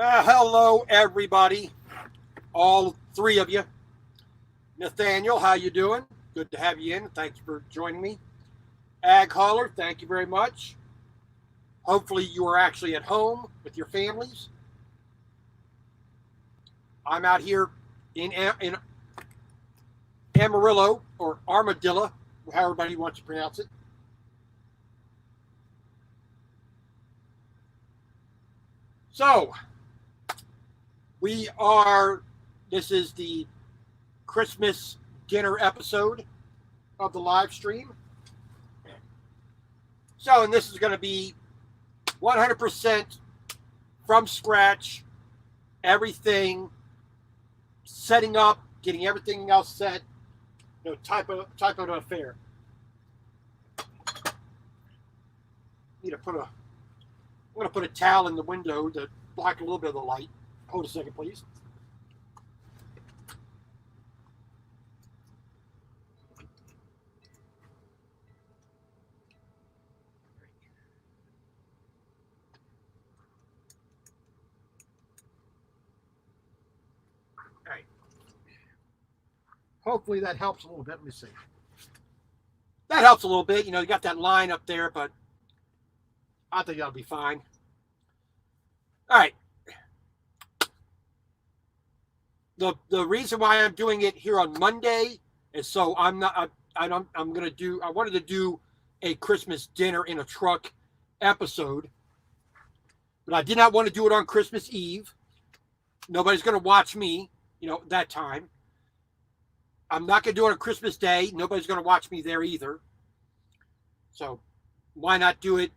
Hello, everybody. All three of you. Nathaniel, how you doing? Good to have you in. Thanks for joining me. Ag Hauler, thank you very much. Hopefully you are actually at home with your families. I'm out here in Amarillo, or Armadillo, however everybody wants to pronounce it. So, this is the Christmas dinner episode of the live stream. So, and this is going to be 100% from scratch, everything, setting up, getting everything else set, type of an affair. I'm going to put a towel in the window to block a little bit of the light. Hold a second, please. All right. Hopefully that helps a little bit. Let me see. That helps a little bit. You got that line up there, but I think that'll be fine. All right. The reason why I'm doing it here on Monday is so I wanted to do a Christmas dinner in a truck episode, but I did not want to do it on Christmas Eve. Nobody's going to watch me, that time. I'm not going to do it on Christmas Day. Nobody's going to watch me there either. So why not do it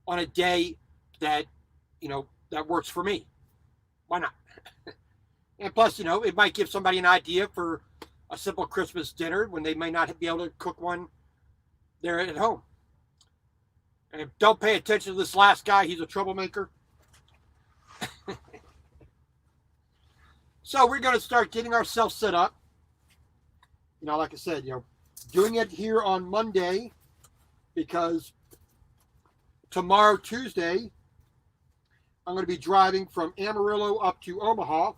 on a day that, that works for me? Why not? And plus, it might give somebody an idea for a simple Christmas dinner when they may not be able to cook one there at home. And don't pay attention to this last guy. He's a troublemaker. So we're going to start getting ourselves set up. Like I said, doing it here on Monday because tomorrow, Tuesday, I'm going to be driving from Amarillo up to Omaha.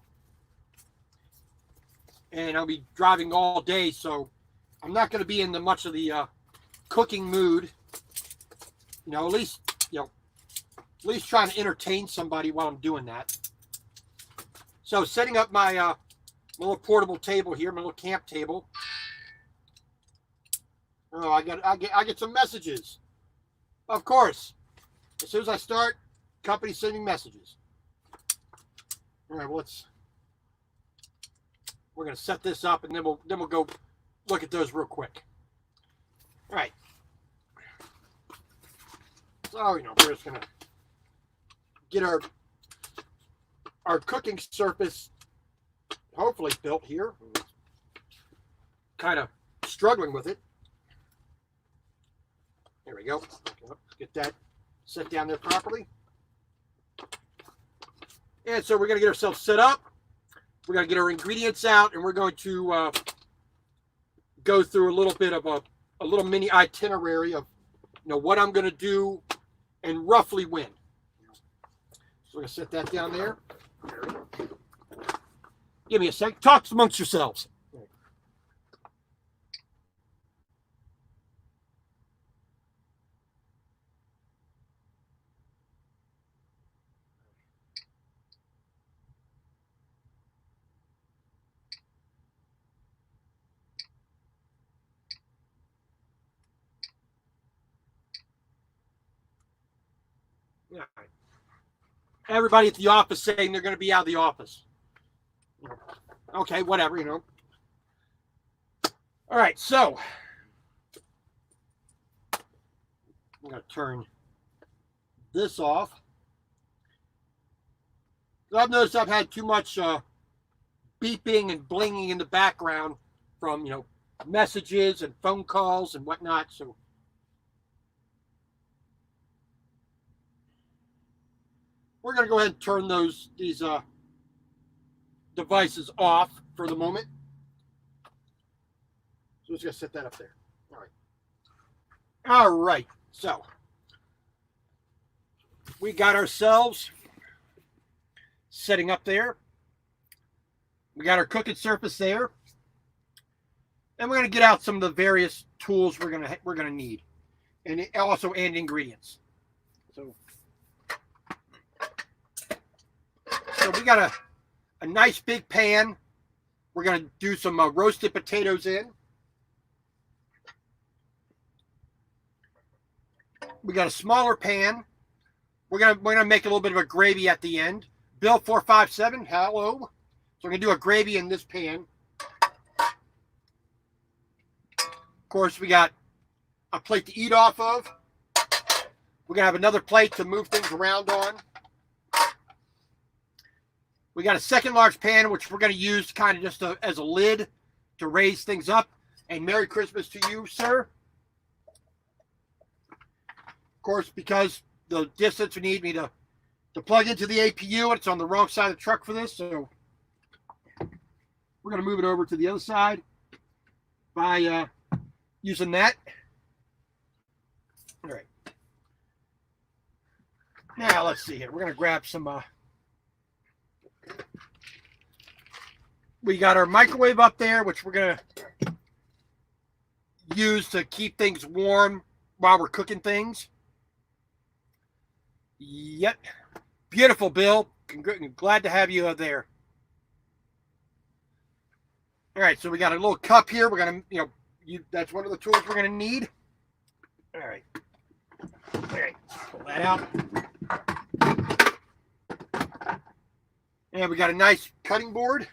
And I'll be driving all day, so I'm not going to be in much of the cooking mood. At least trying to entertain somebody while I'm doing that. So setting up my little portable table here, my little camp table. Oh, I get some messages. Of course, as soon as I start, company sending messages. All right, well, we're going to set this up, and then we'll go look at those real quick. All right. So, we're just going to get our cooking surface hopefully built here. Kind of struggling with it. There we go. Let's get that set down there properly. And so we're going to get ourselves set up. We're going to get our ingredients out, and we're going to go through a little bit of a little mini itinerary of what I'm going to do and roughly when. So we're going to set that down there. Give me a sec. Talk amongst yourselves. All right. Everybody at the office saying they're going to be out of the office. Okay, whatever, All right, so I'm going to turn this off. I've noticed I've had too much beeping and blinging in the background from, messages and phone calls and whatnot, so we're going to go ahead and turn these devices off for the moment. So let's just set that up there. All right. All right. So we got ourselves setting up there. We got our cooking surface there. And we're going to get out some of the various tools we're going to need. And also ingredients. So we got a nice big pan. We're going to do some roasted potatoes in. We got a smaller pan. We're gonna make a little bit of a gravy at the end. Bill 457, hello. So we're gonna do a gravy in this pan. Of course, we got a plate to eat off of. We're gonna have another plate to move things around on. We got a second large pan, which we're gonna use kind of just as a lid to raise things up. And Merry Christmas to you, sir. Of course, because the distance we need me to plug into the APU, and it's on the wrong side of the truck for this, so we're going to move it over to the other side by using that. All right. Now, let's see here. We're going to grab some... we got our microwave up there, which we're going to use to keep things warm while we're cooking things. Yep. Beautiful, Bill. Glad to have you there. All right, so we got a little cup here. We're going to, that's one of the tools we're going to need. All right. All right, pull that out. And we got a nice cutting board.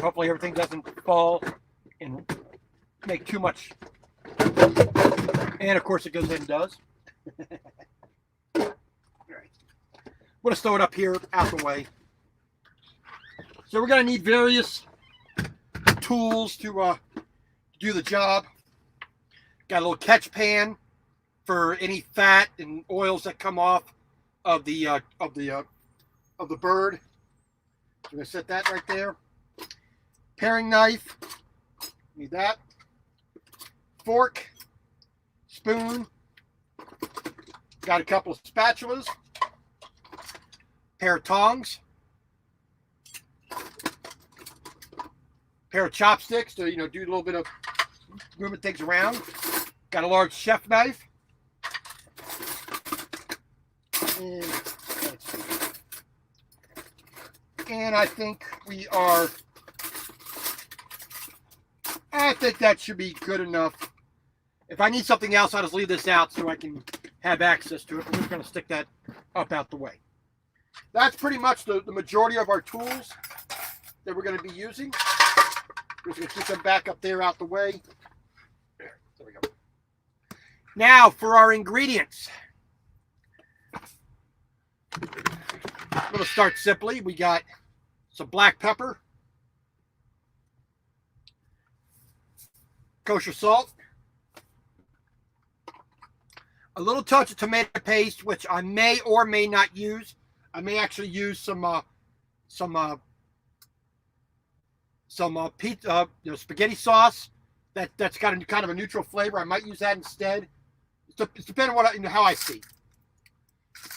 Hopefully everything doesn't fall and make too much. And of course it goes in and does. All right. We'll just throw it up here out the way. So we're going to need various tools to do the job. Got a little catch pan for any fat and oils that come off of the bird. So I'm going to set that right there. Paring knife. Need that. Fork. Spoon. Got a couple of spatulas. Pair of tongs. Pair of chopsticks to, do a little bit of moving things around. Got a large chef knife. And I think I think that should be good enough. If I need something else, I'll just leave this out so I can have access to it. We're just going to stick that up out the way. That's pretty much the majority of our tools that we're going to be using. We're just going to keep them back up there out the way. There we go. Now for our ingredients. I'm going to start simply. We got some black pepper, kosher salt, a little touch of tomato paste, which I may or may not use. I may actually use some spaghetti sauce that's got a kind of a neutral flavor. I might use that instead. It's depending on how I see.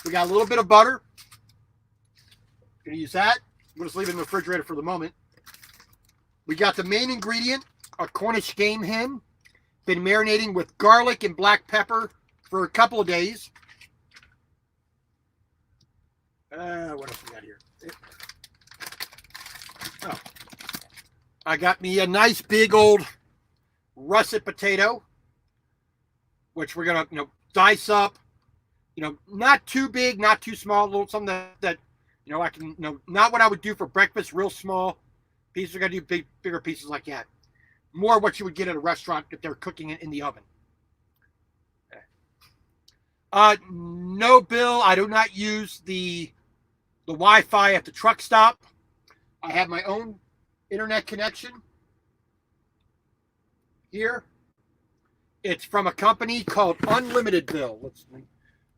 We got a little bit of butter. Gonna use that. We'll just leave it in the refrigerator for the moment. We got the main ingredient, a Cornish game hen. Been marinating with garlic and black pepper for a couple of days. What else we got here? Oh, I got me a nice big old russet potato, which we're gonna dice up. Not too big, not too small. A little something that I can not what I would do for breakfast. Real small pieces. We're gonna do bigger pieces like that. More what you would get at a restaurant if they're cooking it in the oven. No, Bill, I do not use the Wi-Fi at the truck stop. I have my own internet connection here. It's from a company called Unlimited Bill. Let's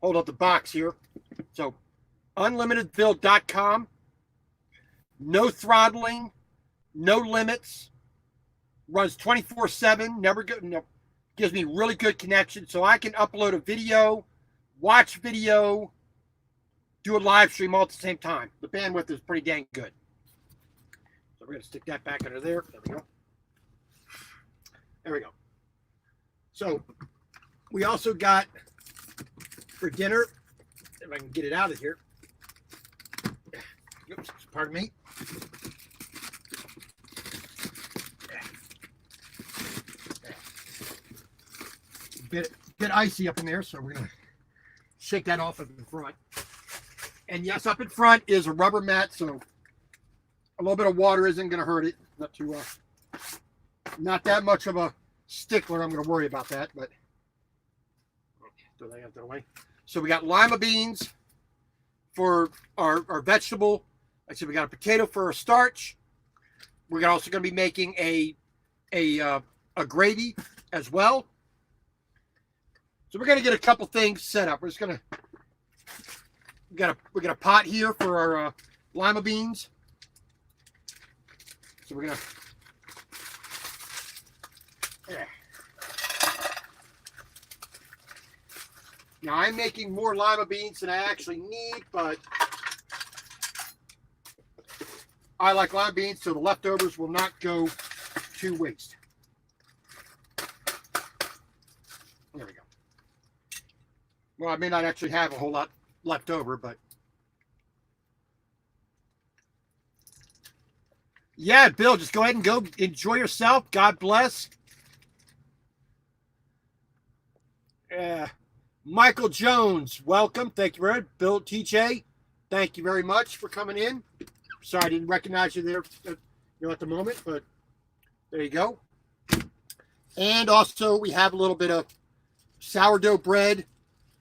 hold up the box here. So, unlimitedbill.com. No throttling, no limits. Runs 24/7. Never good. Gives me really good connection, so I can upload a video, watch video, do a live stream all at the same time. The bandwidth is pretty dang good. So we're going to stick that back under there. There we go. There we go. So we also got for dinner, if I can get it out of here. Oops, pardon me. Bit icy up in there, so we're going to shake that off up in front. And yes, up in front is a rubber mat, so a little bit of water isn't going to hurt it. Not too, not that much of a stickler. I'm going to worry about that, but throw that out the way. So we got lima beans for our vegetable. Like I said, we got a potato for our starch. We're also going to be making a gravy as well. So we're going to get a couple things set up. We're just going to we got a pot here for our lima beans. So we're going to Now I'm making more lima beans than I actually need, but I like lima beans, so the leftovers will not go to waste. There we go. Well, I may not actually have a whole lot left over, but yeah, Bill, just go ahead and go enjoy yourself. God bless. Michael Jones, welcome. Thank you very much. Bill TJ, thank you very much for coming in. Sorry I didn't recognize you there at the moment, but there you go. And also we have a little bit of sourdough bread,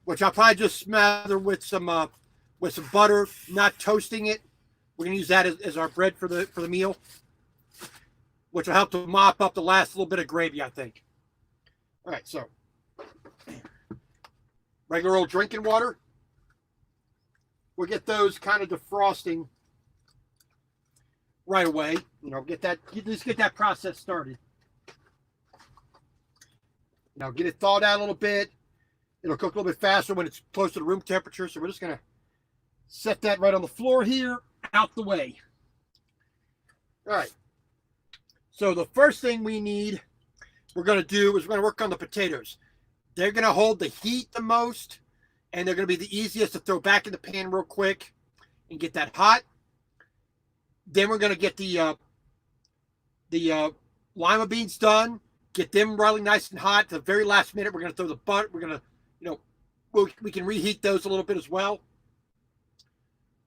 which I'll probably just smother with some butter, not toasting it. We're gonna use that as our bread for the meal, which will help to mop up the last little bit of gravy, I think. All right, so regular old drinking water. We'll get those kind of defrosting right away. You know, just get that process started. Now get it thawed out a little bit. It'll cook a little bit faster when it's close to the room temperature. So we're just gonna set that right on the floor here, out the way. All right. So the first thing we're gonna do is we're gonna work on the potatoes. They're going to hold the heat the most, and they're going to be the easiest to throw back in the pan real quick and get that hot. Then we're going to get the lima beans done, get them really nice and hot. At the very last minute, we're going to throw the butter. We're going to, we can reheat those a little bit as well.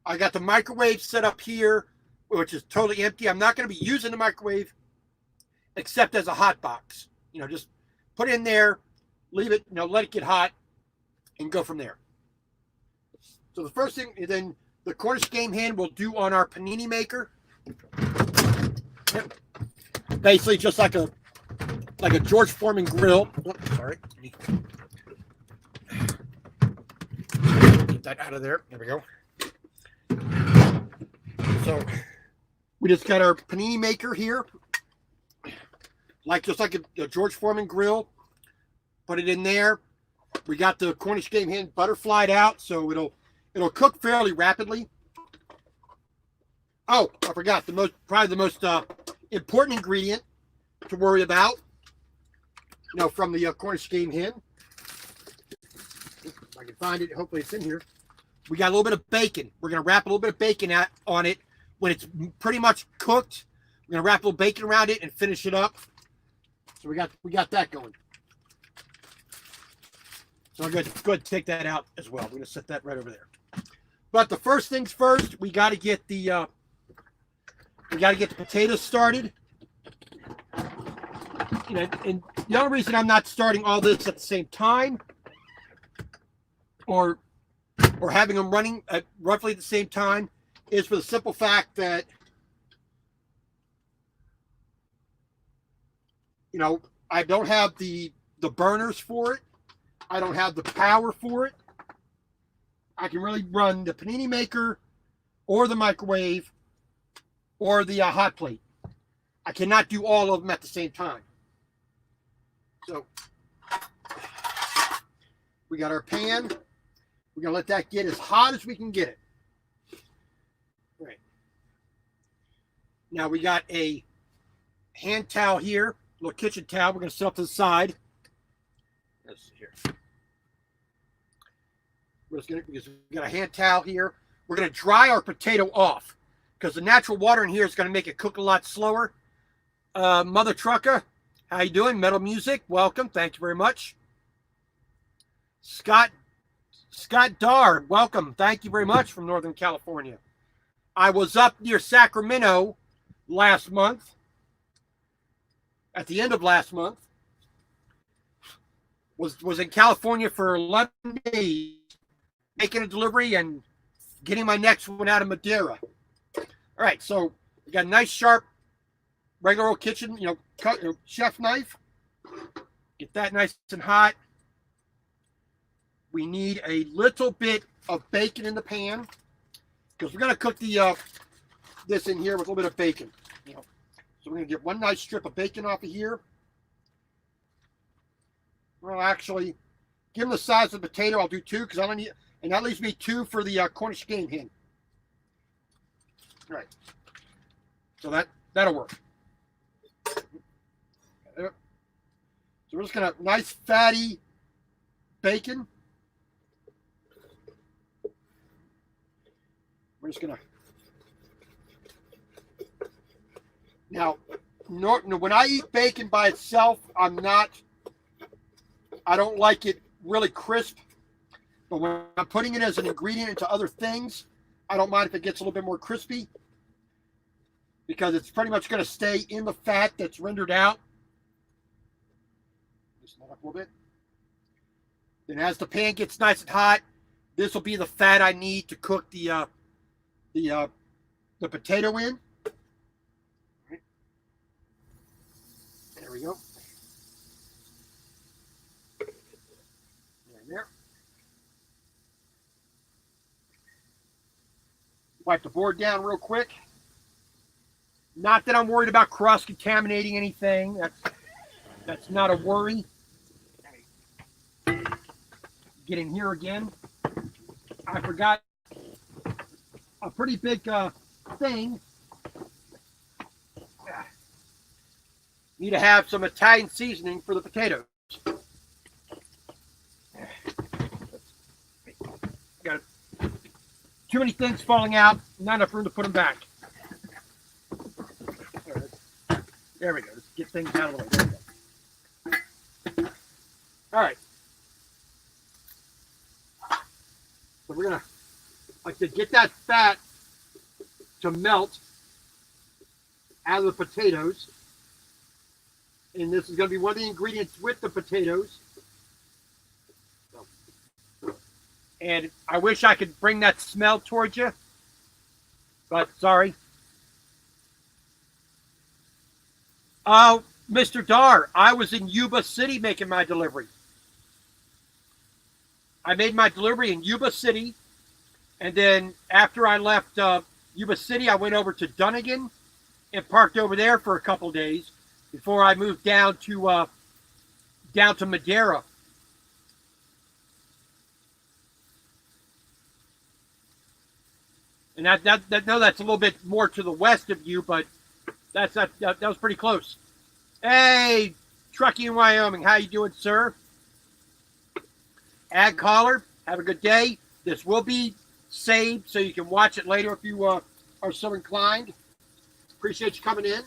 I got the microwave set up here, which is totally empty. I'm not going to be using the microwave except as a hot box. Just put it in there. Leave it, let it get hot and go from there. So the first thing, then the Cornish game hen we'll do on our panini maker. Yep. Basically just like a George Foreman grill. Oh, sorry. Get that out of there. There we go. So we just got our panini maker here. Just like a George Foreman grill. Put it in there. We got the Cornish game hen butterflied out, so it'll cook fairly rapidly. Oh, I forgot probably the most important ingredient to worry about. From the Cornish game hen. If I can find it, hopefully it's in here. We got a little bit of bacon. We're gonna wrap a little bit of bacon on it when it's pretty much cooked. We're gonna wrap a little bacon around it and finish it up. So we got that going. So I'm going to go ahead and take that out as well. We're going to set that right over there. But the first things first, we got to get the potatoes started. And the only reason I'm not starting all this at the same time, or having them running at roughly the same time, is for the simple fact that I don't have the burners for it. I don't have the power for it. I can really run the panini maker or the microwave or the hot plate. I cannot do all of them at the same time. So we got our pan. We're going to let that get as hot as we can get it. All right. Now we got a hand towel here, a little kitchen towel. We're going to set up to the side. Let's see here. Because we got a hand towel here. We're going to dry our potato off because the natural water in here is going to make it cook a lot slower. Mother Trucker, how you doing? Metal Music, welcome. Thank you very much. Scott Dar, welcome. Thank you very much from Northern California. I was up near Sacramento last month, at the end of last month. Was in California for 11 days, making a delivery and getting my next one out of Madeira. All right, so we got a nice sharp, regular old kitchen, chef knife. Get that nice and hot. We need a little bit of bacon in the pan because we're going to cook this in here with a little bit of bacon. So we're going to get one nice strip of bacon off of here. Well, actually, given the size of the potato, I'll do two because I don't need, and that leaves me two for the Cornish game hen. All right, so that'll work. So we're just gonna nice fatty bacon. We're just gonna now. When I eat bacon by itself, I don't like it really crisp. But when I'm putting it as an ingredient into other things, I don't mind if it gets a little bit more crispy because it's pretty much going to stay in the fat that's rendered out. Just let up a little bit. Then as the pan gets nice and hot, this will be the fat I need to cook the potato in. Right. There we go. There. Wipe the board down real quick. Not that I'm worried about cross-contaminating anything. That's not a worry. Get in here again. I forgot a pretty big thing. Need to have some Italian seasoning for the potatoes. Got too many things falling out, not enough room to put them back. There we go. Let's get things out of the way. There we go. All right. So we're gonna, like I said, get that fat to melt out of the potatoes, and this is gonna be one of the ingredients with the potatoes. And I wish I could bring that smell towards you, but sorry. Oh, Mr. Dar, I was in Yuba City making my delivery. I made my delivery in Yuba City, and then after I left Yuba City, I went over to Dunnigan and parked over there for a couple days before I moved down to Madeira. And that's a little bit more to the west of you, but that was pretty close. Hey, Truckee in Wyoming, how you doing, sir? Ag Caller, have a good day. This will be saved so you can watch it later if you are so inclined. Appreciate you coming in.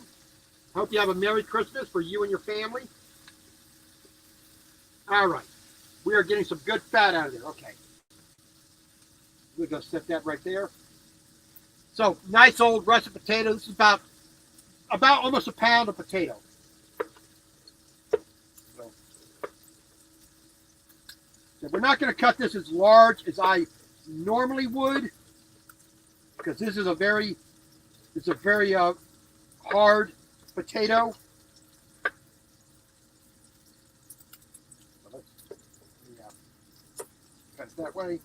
Hope you have a Merry Christmas for you and your family. All right. We are getting some good fat out of there. Okay. We're going to set that right there. So, nice old russet potato. This is about almost a pound of potato. So we're not going to cut this as large as I normally would, because this is a very hard potato. Cut it that way.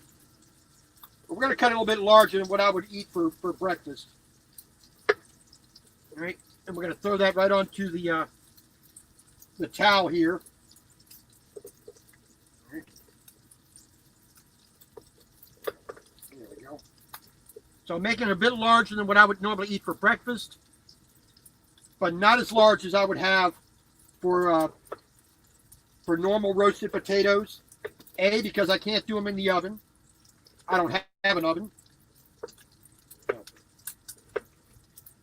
But we're going to cut it a little bit larger than what I would eat for breakfast. All right, and we're going to throw that right onto the towel here. All right. So I'm making it a bit larger than what I would normally eat for breakfast, but not as large as I would have for normal roasted potatoes. A, because I can't do them in the oven. I don't have an oven. But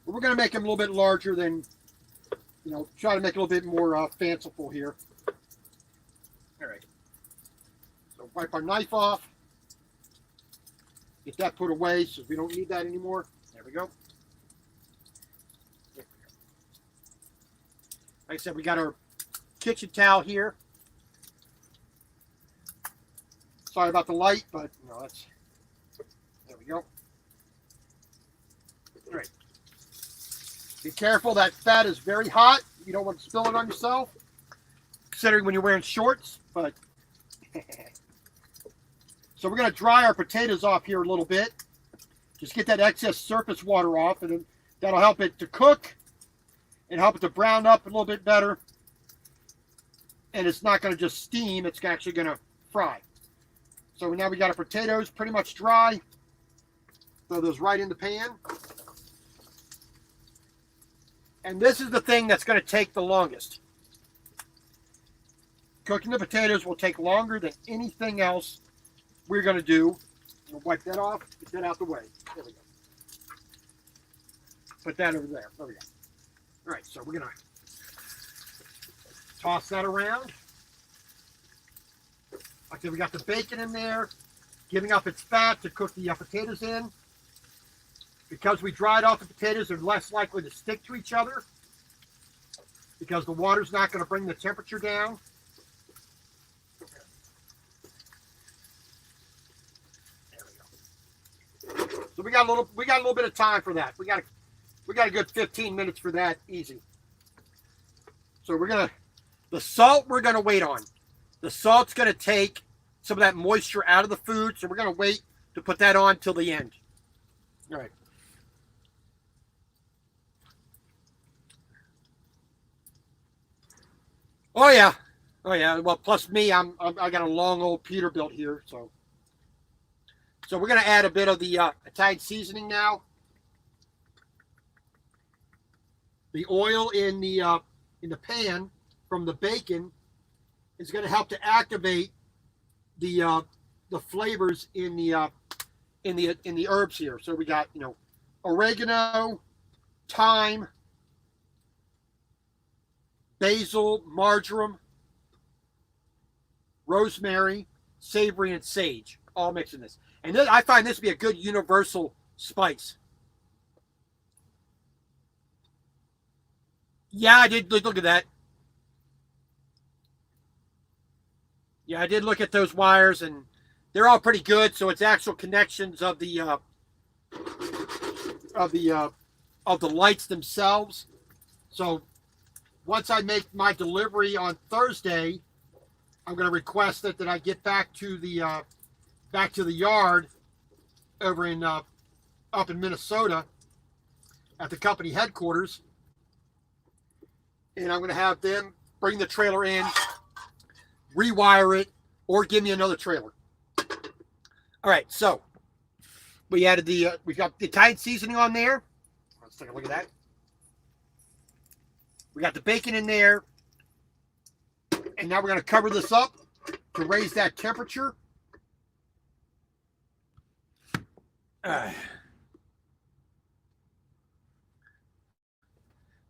we're going to make them a little bit larger than, try to make it a little bit more fanciful here. All right. So wipe our knife off. Get that put away so we don't need that anymore. There we go. Like I said, we got our kitchen towel here. Sorry about the light, but that's, there we go. All right. Be careful, that fat is very hot. You don't want to spill it on yourself, considering when you're wearing shorts, but so we're going to dry our potatoes off here a little bit. Just get that excess surface water off, and then that'll help it to cook and help it to brown up a little bit better. And it's not going to just steam, it's actually going to fry. So now we got our potatoes pretty much dry. Throw those right in the pan. And this is the thing that's going to take the longest. Cooking the potatoes will take longer than anything else we're going to do. We'll wipe that off, get that out the way. There we go. Put that over there. There we go. All right, so we're going to toss that around. Okay, we got the bacon in there, giving up its fat to cook the potatoes in. Because we dried off the potatoes, they're less likely to stick to each other because the water's not going to bring the temperature down. There we go. So we got a little bit of time for that. We got a good 15 minutes for that, easy. So the salt we're gonna wait on. The salt's gonna take some of that moisture out of the food, so we're gonna wait to put that on till the end. All right. Oh yeah. Well, plus me, I got a long old Peterbilt here, so we're gonna add a bit of the Italian seasoning now. The oil in the pan from the bacon is going to help to activate the flavors in the herbs here. So we got oregano, thyme, basil, marjoram, rosemary, savory, and sage, all mixed in this. And this, I find this to be a good universal spice. Yeah, I did look at that. Yeah, I did look at those wires, and they're all pretty good. So it's actual connections of the lights themselves. So once I make my delivery on Thursday, I'm going to request that I get back to the yard over in up in Minnesota at the company headquarters, and I'm going to have them bring the trailer in, rewire it, or give me another trailer. All right, so we added we've got the Italian seasoning on there. Let's take a look at that. We got the bacon in there, and now we're going to cover this up to raise that temperature.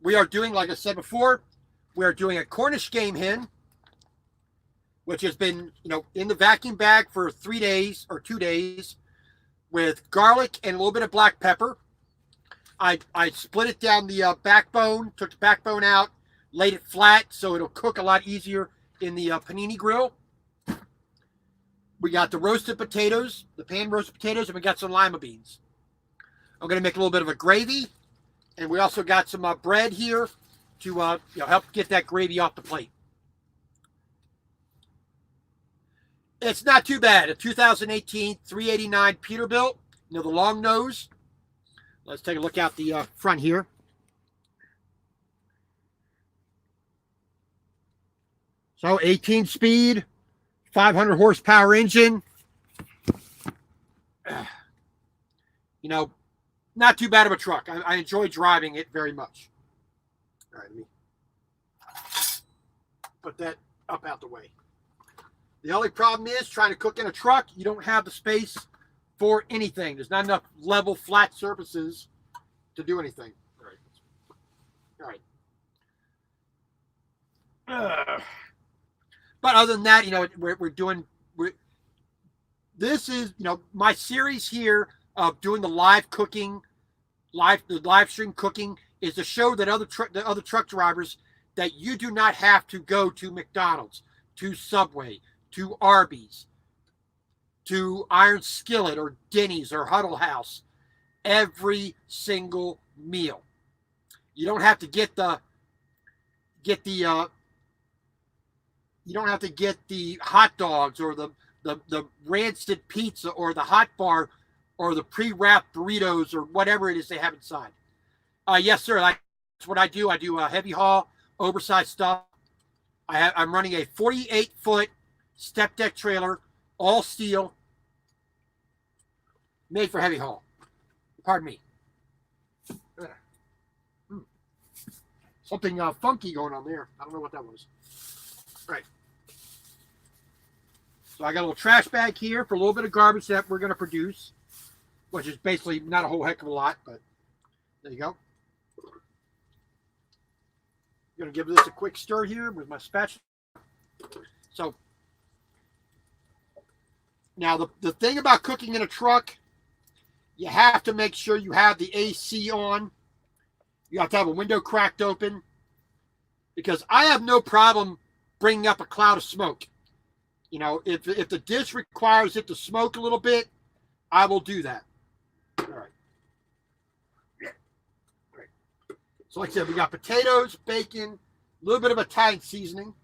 We are doing, like I said before, we are doing a Cornish game hen, which has been, in the vacuum bag for 3 days or 2 days with garlic and a little bit of black pepper. I split it down the backbone, took the backbone out, laid it flat so it'll cook a lot easier in the panini grill. We got the roasted potatoes, the pan roasted potatoes, and we got some lima beans. I'm going to make a little bit of a gravy, and we also got some bread here to help get that gravy off the plate. It's not too bad. A 2018 389 Peterbilt, the long nose. Let's take a look out the front here. So 18 speed, 500 horsepower engine. not too bad of a truck. I enjoy driving it very much. All right, let me put that up out the way. The only problem is trying to cook in a truck, you don't have the space for anything. There's not enough level, flat surfaces to do anything. All right. But other than that, this is, my series here of doing the live cooking, the live stream cooking is to show that the other truck drivers that you do not have to go to McDonald's, to Subway, to Arby's, to Iron Skillet or Denny's or Huddle House every single meal. You don't have to get the hot dogs or the rancid pizza or the hot bar or the pre-wrapped burritos or whatever it is they have inside. Yes, sir. That's what I do. I do a heavy haul, oversized stuff. I'm running a 48-foot step deck trailer, all steel, made for heavy haul. Pardon me. Something funky going on there. I don't know what that was. Right. So I got a little trash bag here for a little bit of garbage that we're going to produce, which is basically not a whole heck of a lot, but there you go. I'm going to give this a quick stir here with my spatula. So now the thing about cooking in a truck, you have to make sure you have the AC on. You have to have a window cracked open, because I have no problem bringing up a cloud of smoke. If the dish requires it to smoke a little bit, I will do that. All right. All right. So like I said, we got potatoes, bacon, a little bit of Italian seasoning.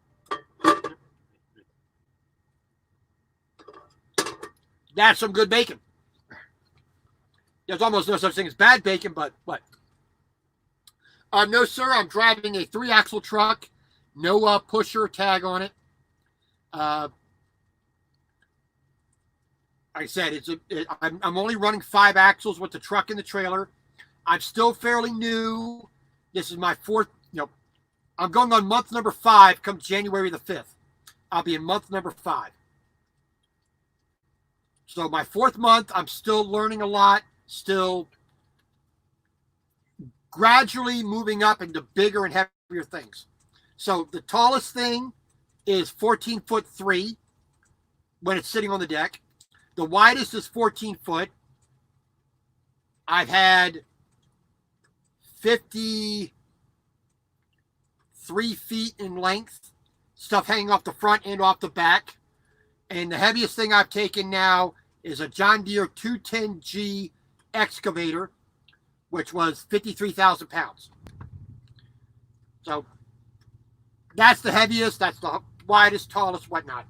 That's some good bacon. There's almost no such thing as bad bacon, but what? No, sir. I'm driving a 3-axle truck. No pusher tag on it. Like I said, I'm only running 5 axles with the truck and the trailer. I'm still fairly new. This is my 4th. I'm going on month number 5 come January the 5th. I'll be in month number 5. So my 4th month, I'm still learning a lot. Still gradually moving up into bigger and heavier things. So the tallest thing is 14'3" when it's sitting on the deck. The widest is 14 foot. I've had 53 feet in length, stuff hanging off the front and off the back. And the heaviest thing I've taken now is a John Deere 210G excavator, which was 53,000 pounds. So that's the heaviest, that's the widest, tallest, whatnot.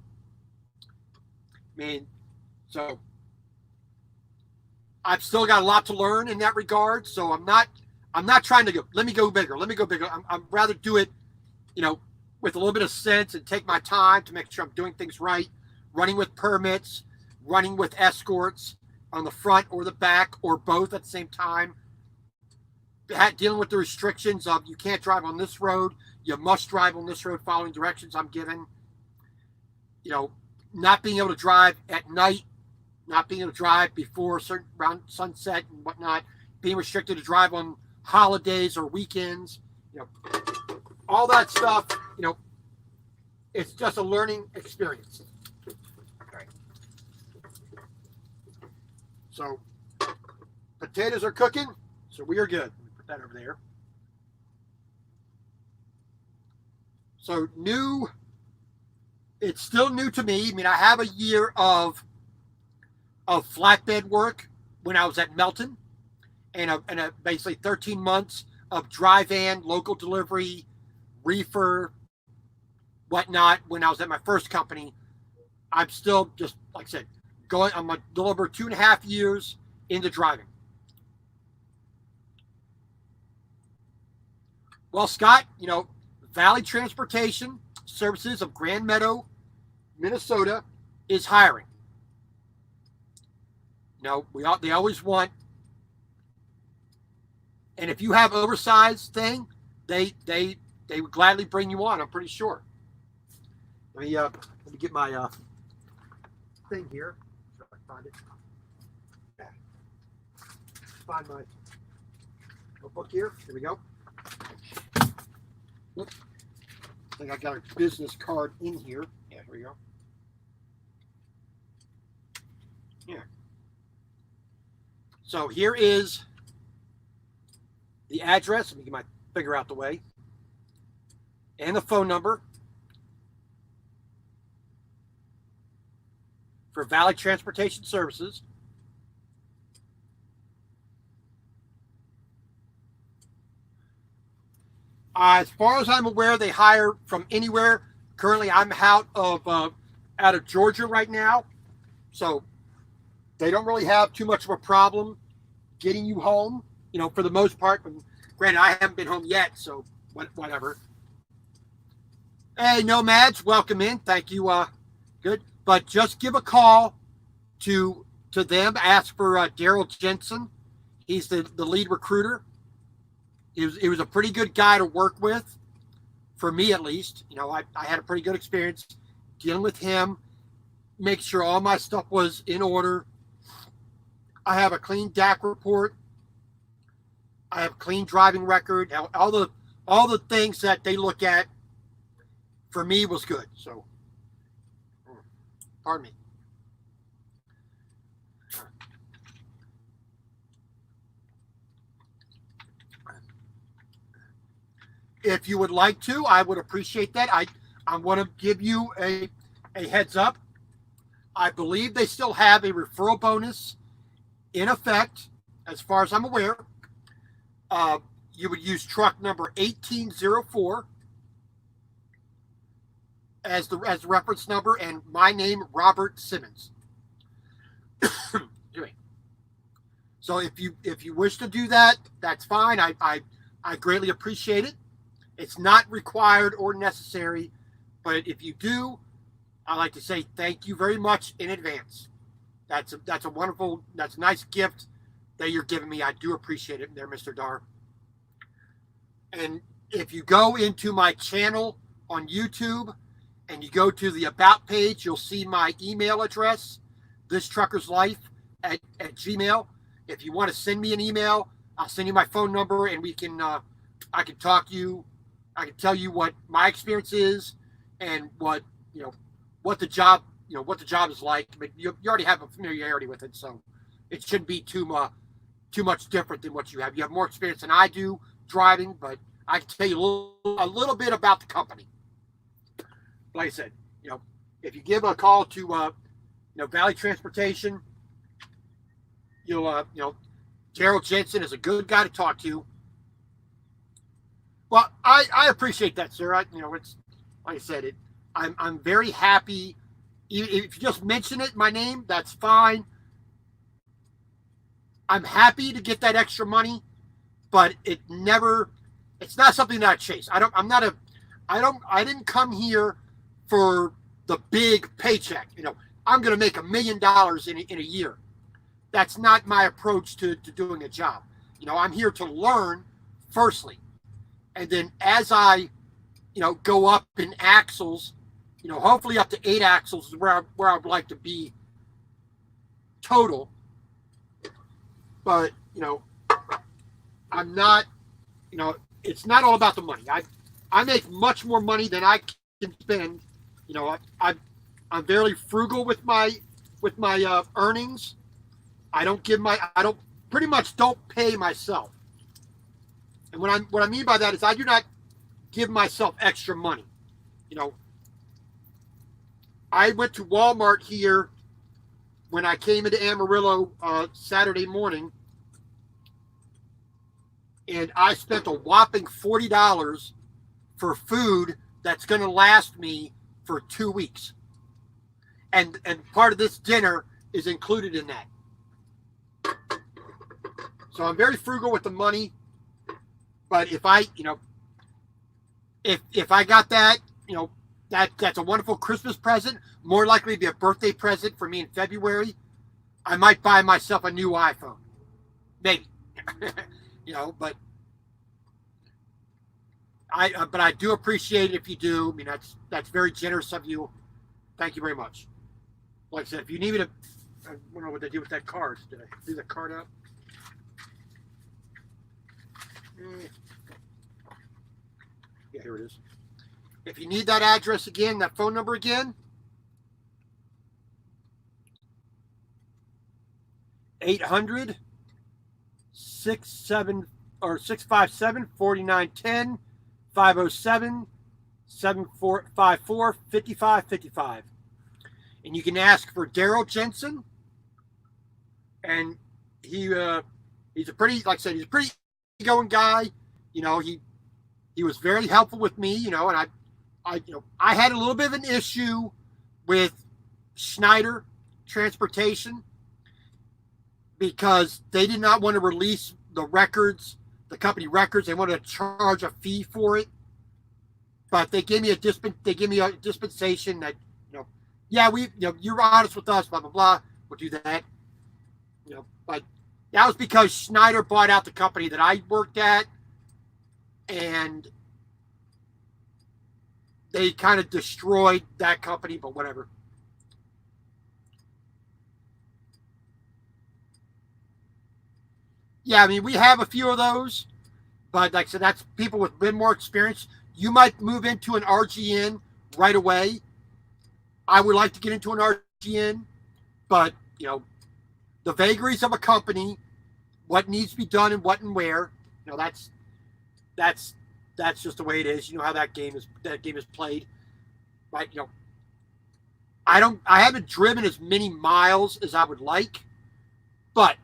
So I've still got a lot to learn in that regard. So I'm not trying to let me go bigger. I'm rather do it, with a little bit of sense and take my time to make sure I'm doing things right, running with permits, running with escorts on the front or the back or both at the same time, dealing with the restrictions of you can't drive on this road, you must drive on this road following directions I'm given, not being able to drive at night, not being able to drive before around sunset and whatnot, being restricted to drive on holidays or weekends, all that stuff, it's just a learning experience. Okay. So potatoes are cooking, so we are good. Put that over there. So it's still new to me. I have a year of flatbed work when I was at Melton, and basically 13 months of dry van, local delivery, reefer, whatnot when I was at my first company. I'm still, just like I said, I'm a little over 2.5 years into driving. Well, Scott, Valley Transportation Services of Grand Meadow, Minnesota is hiring. They always want And if you have oversized thing, they would gladly bring you on. I'm pretty sure. Let me get my thing here. So I find it. Yeah. Find my notebook here. Here we go. Oops. I think I got a business card in here. Yeah, here we go. Yeah. So here is the address. Let me get my finger out the way. And the phone number for Valley Transportation Services. As far as I'm aware, they hire from anywhere. Currently, I'm out of Georgia right now, so they don't really have too much of a problem getting you home. You know, for the most part. Granted, I haven't been home yet, so whatever. Hey, Nomads, welcome in. Thank you. Good. But just give a call to them. Ask for Daryl Jensen. He's the lead recruiter. He was a pretty good guy to work with, for me at least. You know, I had a pretty good experience dealing with him, make sure all my stuff was in order. I have a clean DAC report. I have a clean driving record. All the things that they look at for me was good. So, pardon me. If you would like to, I would appreciate that. I want to give you a heads up. I believe they still have a referral bonus in effect, as far as I'm aware. You would use truck number 1804 as the reference number, and my name, Robert Simmons. So if you wish to do that, that's fine. I greatly appreciate it. It's not required or necessary, but if you do, I'd like to say thank you very much in advance. That's a wonderful, that's a nice gift that you're giving me. I do appreciate it there, Mr. Dar. And if you go into my channel on YouTube and you go to the About page, you'll see my email address, ThisTruckersLife at Gmail. If you want to send me an email, I'll send you my phone number, and we can I can talk to you. I can tell you what my experience is and what the job is like. But you already have a familiarity with it, so it shouldn't be too much different than what you have. You have more experience than I do driving, but I can tell you a little bit about the company. Like I said, if you give a call to Valley Transportation, Daryl Jensen is a good guy to talk to. Well, I appreciate that, sir. It's like I said, I'm very happy. If you just mention it, my name, that's fine. I'm happy to get that extra money, but it's not something that I chase. I didn't come here for the big paycheck. I'm going to make $1 million in a year. That's not my approach to doing a job. I'm here to learn firstly. And then as I, go up in axles, hopefully up to 8 axles is where I would like to be total. But, I'm not, it's not all about the money. I make much more money than I can spend. I'm very frugal with my earnings. I don't pretty much don't pay myself. And what I mean by that is I do not give myself extra money. I went to Walmart here when I came into Amarillo Saturday morning, and I spent a whopping $40 for food that's going to last me for 2 weeks. And part of this dinner is included in that. So I'm very frugal with the money. But if I got that, that's a wonderful Christmas present, more likely to be a birthday present for me in February, I might buy myself a new iPhone. Maybe. But I do appreciate it if you do. I mean, that's very generous of you. Thank you very much. Like I said, if you need me to, I don't know what they did with that card. Did I do the card up? Yeah, here it is. If you need that address again, that phone number again, 800 657 4910 507 7454 5555. And you can ask for Daryl Jensen. And he's a pretty, like I said, he's a pretty going guy. He was very helpful with me, and I had a little bit of an issue with Schneider Transportation because they did not want to release the company records. They wanted to charge a fee for it. But they gave me a dispensation that, yeah, you're honest with us, blah, blah, blah. We'll do that. But that was because Schneider bought out the company that I worked at, and they kind of destroyed that company, but whatever. Yeah, I mean, we have a few of those, but like I said, that's people with a bit more experience. You might move into an RGN right away. I would like to get into an RGN, but, the vagaries of a company, what needs to be done and what and where, that's just the way it is. You know how that game is played. Right? I haven't driven as many miles as I would like, but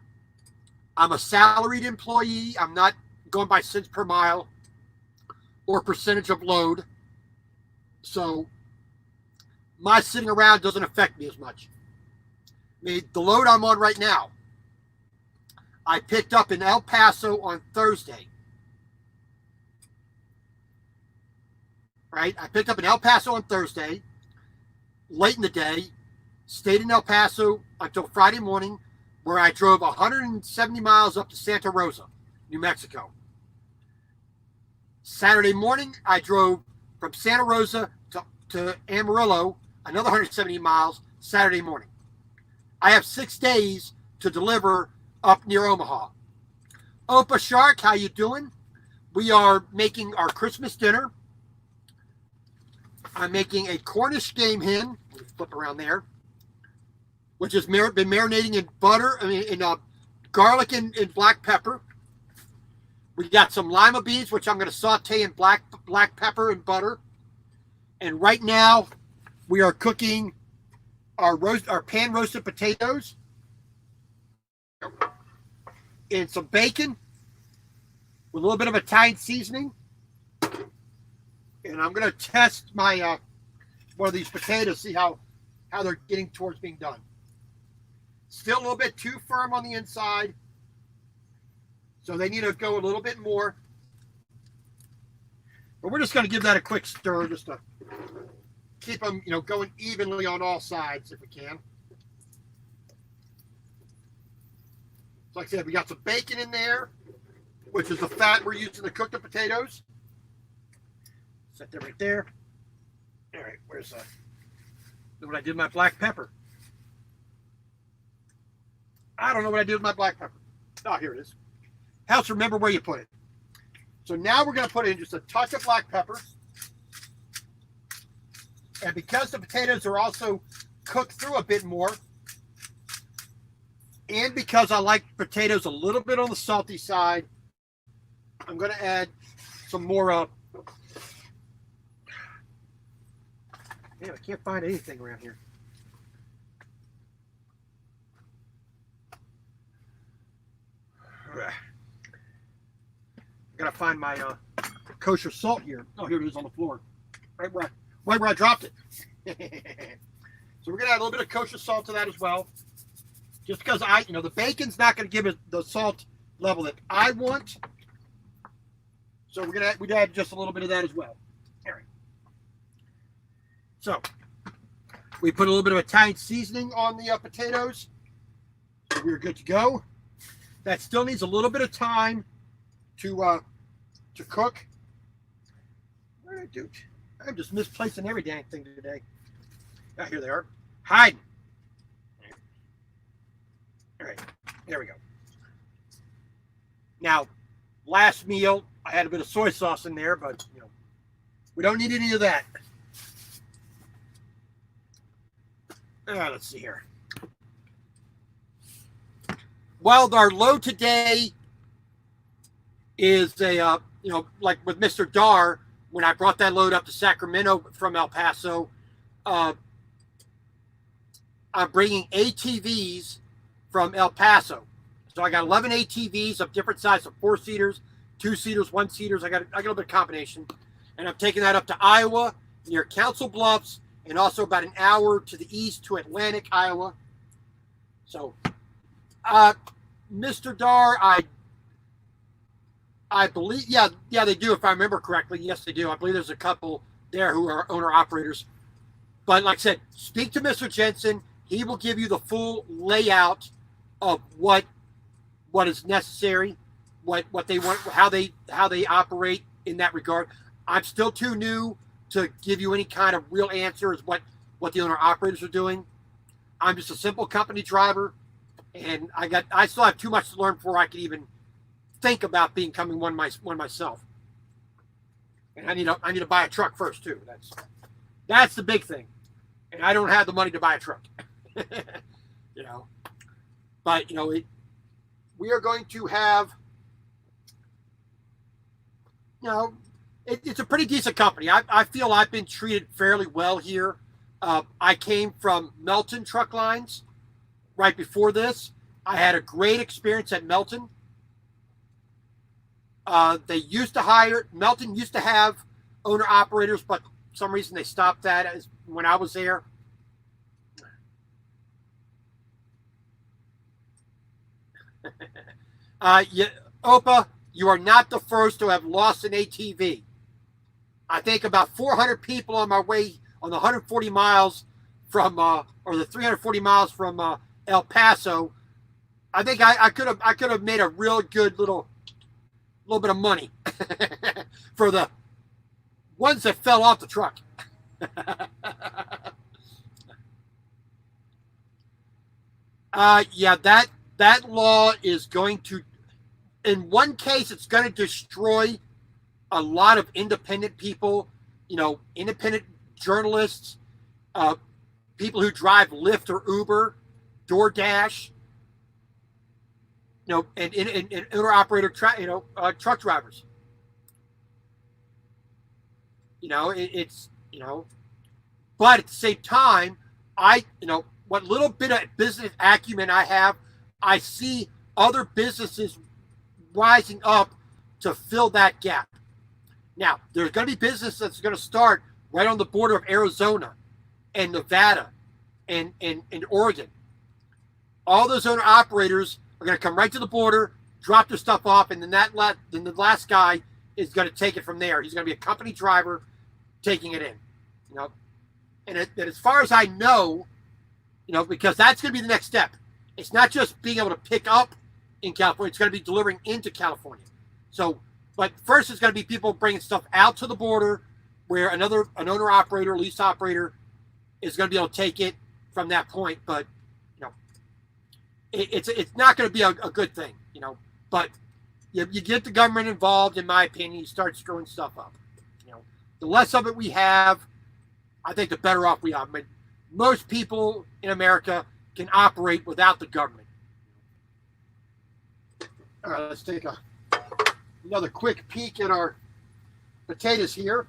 I'm a salaried employee. I'm not going by cents per mile or percentage of load. So my sitting around doesn't affect me as much. I mean, the load I'm on right now, I picked up in El Paso on Thursday. Right? I picked up in El Paso on Thursday, late in the day, stayed in El Paso until Friday morning, where I drove 170 miles up to Santa Rosa, New Mexico. Saturday morning, I drove from Santa Rosa to Amarillo, another 170 miles, Saturday morning. I have 6 days to deliver up near Omaha. Opa Shark, how you doing? We are making our Christmas dinner. I'm making a Cornish game hen. Let me flip around there. Which has been marinating in butter, in garlic and black pepper. We got some lima beans, which I'm going to saute in black pepper and butter. And right now, we are cooking our pan roasted potatoes and some bacon with a little bit of Italian seasoning. And I'm going to test my one of these potatoes, see how they're getting towards being done. Still a little bit too firm on the inside, so they need to go a little bit more. But we're just going to give that a quick stir just to keep them, going evenly on all sides if we can. So like I said, we got some bacon in there, which is the fat we're using to cook the potatoes. Set that right there. All right, where's what I did with my black pepper? I don't know what I did with my black pepper. Oh, here it is. Helps remember where you put it. So now we're going to put in just a touch of black pepper. And because the potatoes are also cooked through a bit more, and because I like potatoes a little bit on the salty side, I'm going to add some more man, I can't find anything around here. I gotta find my kosher salt here. Oh, here it is on the floor, right where I dropped it. So we're gonna add a little bit of kosher salt to that as well, just because the bacon's not gonna give it the salt level that I want. So we'd add just a little bit of that as well. All right. So we put a little bit of Italian seasoning on the potatoes. So we're good to go. That still needs a little bit of time to cook. What did I do? I'm just misplacing every dang thing today. Ah, here they are. Hiding. All right, there we go. Now, last meal, I had a bit of soy sauce in there, but you know, we don't need any of that. Let's see here. Well, our load today is a, you know, like with Mr. Dar, when I brought that load up to Sacramento from El Paso, I'm bringing ATVs from El Paso. So I got 11 ATVs of different sizes, of 4-seaters, 2-seaters, 1-seaters. I got a little bit of combination. And I'm taking that up to Iowa, near Council Bluffs, and also about an hour to the east to Atlantic, Iowa. So, Mr. Dar, I believe, yeah, they do, if I remember correctly. Yes, they do. I believe there's a couple there who are owner-operators. But like I said, speak to Mr. Jensen. He will give you the full layout of what is necessary, what they want, how they operate in that regard. I'm still too new to give you any kind of real answers what the owner-operators are doing. I'm just a simple company driver, and I still have too much to learn before I can even think about becoming one myself. And I need to buy a truck first too. That's the big thing. And I don't have the money to buy a truck. You know. But you know, we are going to have, you know, it's a pretty decent company. I feel I've been treated fairly well here. I came from Melton Truck Lines right before this. I had a great experience at Melton. Melton used to have owner operators, but for some reason they stopped that when I was there. Opa, you are not the first to have lost an ATV. I think about 400 people on my way on the 140 miles from, or the 340 miles from El Paso. I think I could have made a real good little bit of money for the ones that fell off the truck. Yeah, that law is going to, in one case, it's going to destroy a lot of independent people, you know, independent journalists, people who drive Lyft or Uber, DoorDash, you know, and owner-operator, truck drivers. You know, it's, you know, but at the same time, what little bit of business acumen I have, I see other businesses rising up to fill that gap. Now, there's going to be business that's going to start right on the border of Arizona and Nevada and Oregon. All those owner operators are going to come right to the border, drop their stuff off, and then the last guy is going to take it from there. He's going to be a company driver taking it in, you know. And as far as I know, you know, because that's going to be the next step. It's not just being able to pick up in California. It's going to be delivering into California. So, but first it's going to be people bringing stuff out to the border where an owner operator, lease operator is going to be able to take it from that point. But, you know, it's not going to be a good thing, you know. But you get the government involved, in my opinion, you start screwing stuff up. You know, the less of it we have, I think the better off we are. I mean, most people in America can operate without the government. All right, let's take another quick peek at our potatoes here.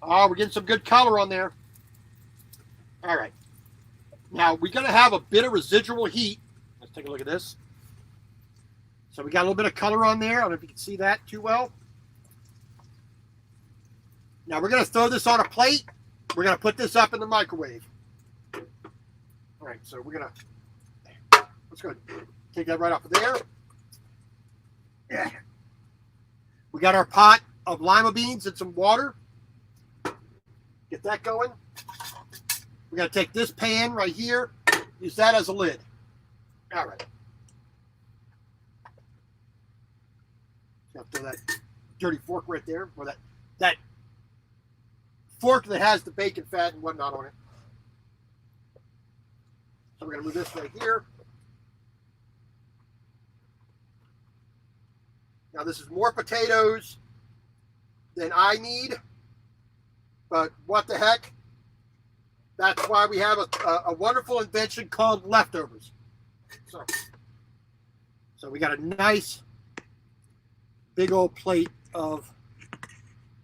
Oh, we're getting some good color on there. All right. Now, we're going to have a bit of residual heat. Let's take a look at this. So we got a little bit of color on there. I don't know if you can see that too well. Now, we're going to throw this on a plate. We're going to put this up in the microwave. All right, so we're going to, let's go take that right off of there. Yeah. We got our pot of lima beans and some water. Get that going. We're going to take this pan right here, use that as a lid. All right. I'll throw that dirty fork right there, or that fork that has the bacon fat and whatnot on it. So we're going to move this right here. Now this is more potatoes than I need, but what the heck? That's why we have a wonderful invention called leftovers. So we got a nice big old plate of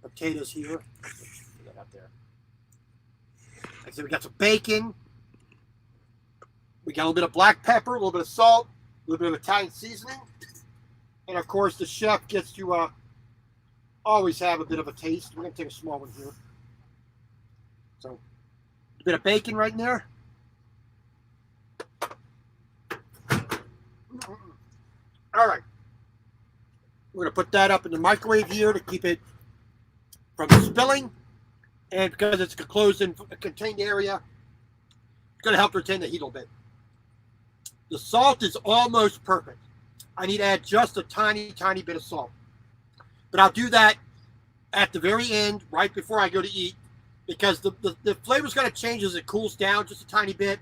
potatoes here. Put that up there. Like I said, we got some bacon. We got a little bit of black pepper, a little bit of salt, a little bit of Italian seasoning. And of course, the chef gets to always have a bit of a taste. We're going to take a small one here. So, a bit of bacon right in there. All right. We're going to put that up in the microwave here to keep it from spilling. And because it's a closed and contained area, it's going to help retain the heat a little bit. The salt is almost perfect. I need to add just a tiny, tiny bit of salt. But I'll do that at the very end, right before I go to eat, because the flavor's going to change as it cools down just a tiny bit.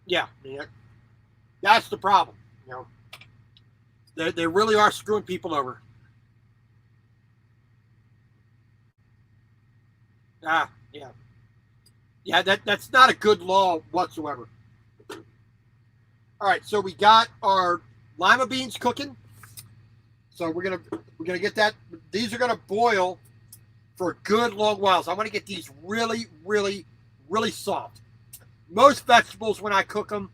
Yeah, that's the problem. You know, they really are screwing people over. Yeah. Yeah, that's not a good law whatsoever. All right, so we got our lima beans cooking. So we're gonna get that. These are gonna boil for a good long while. So I want to get these really, really, really soft. Most vegetables, when I cook them,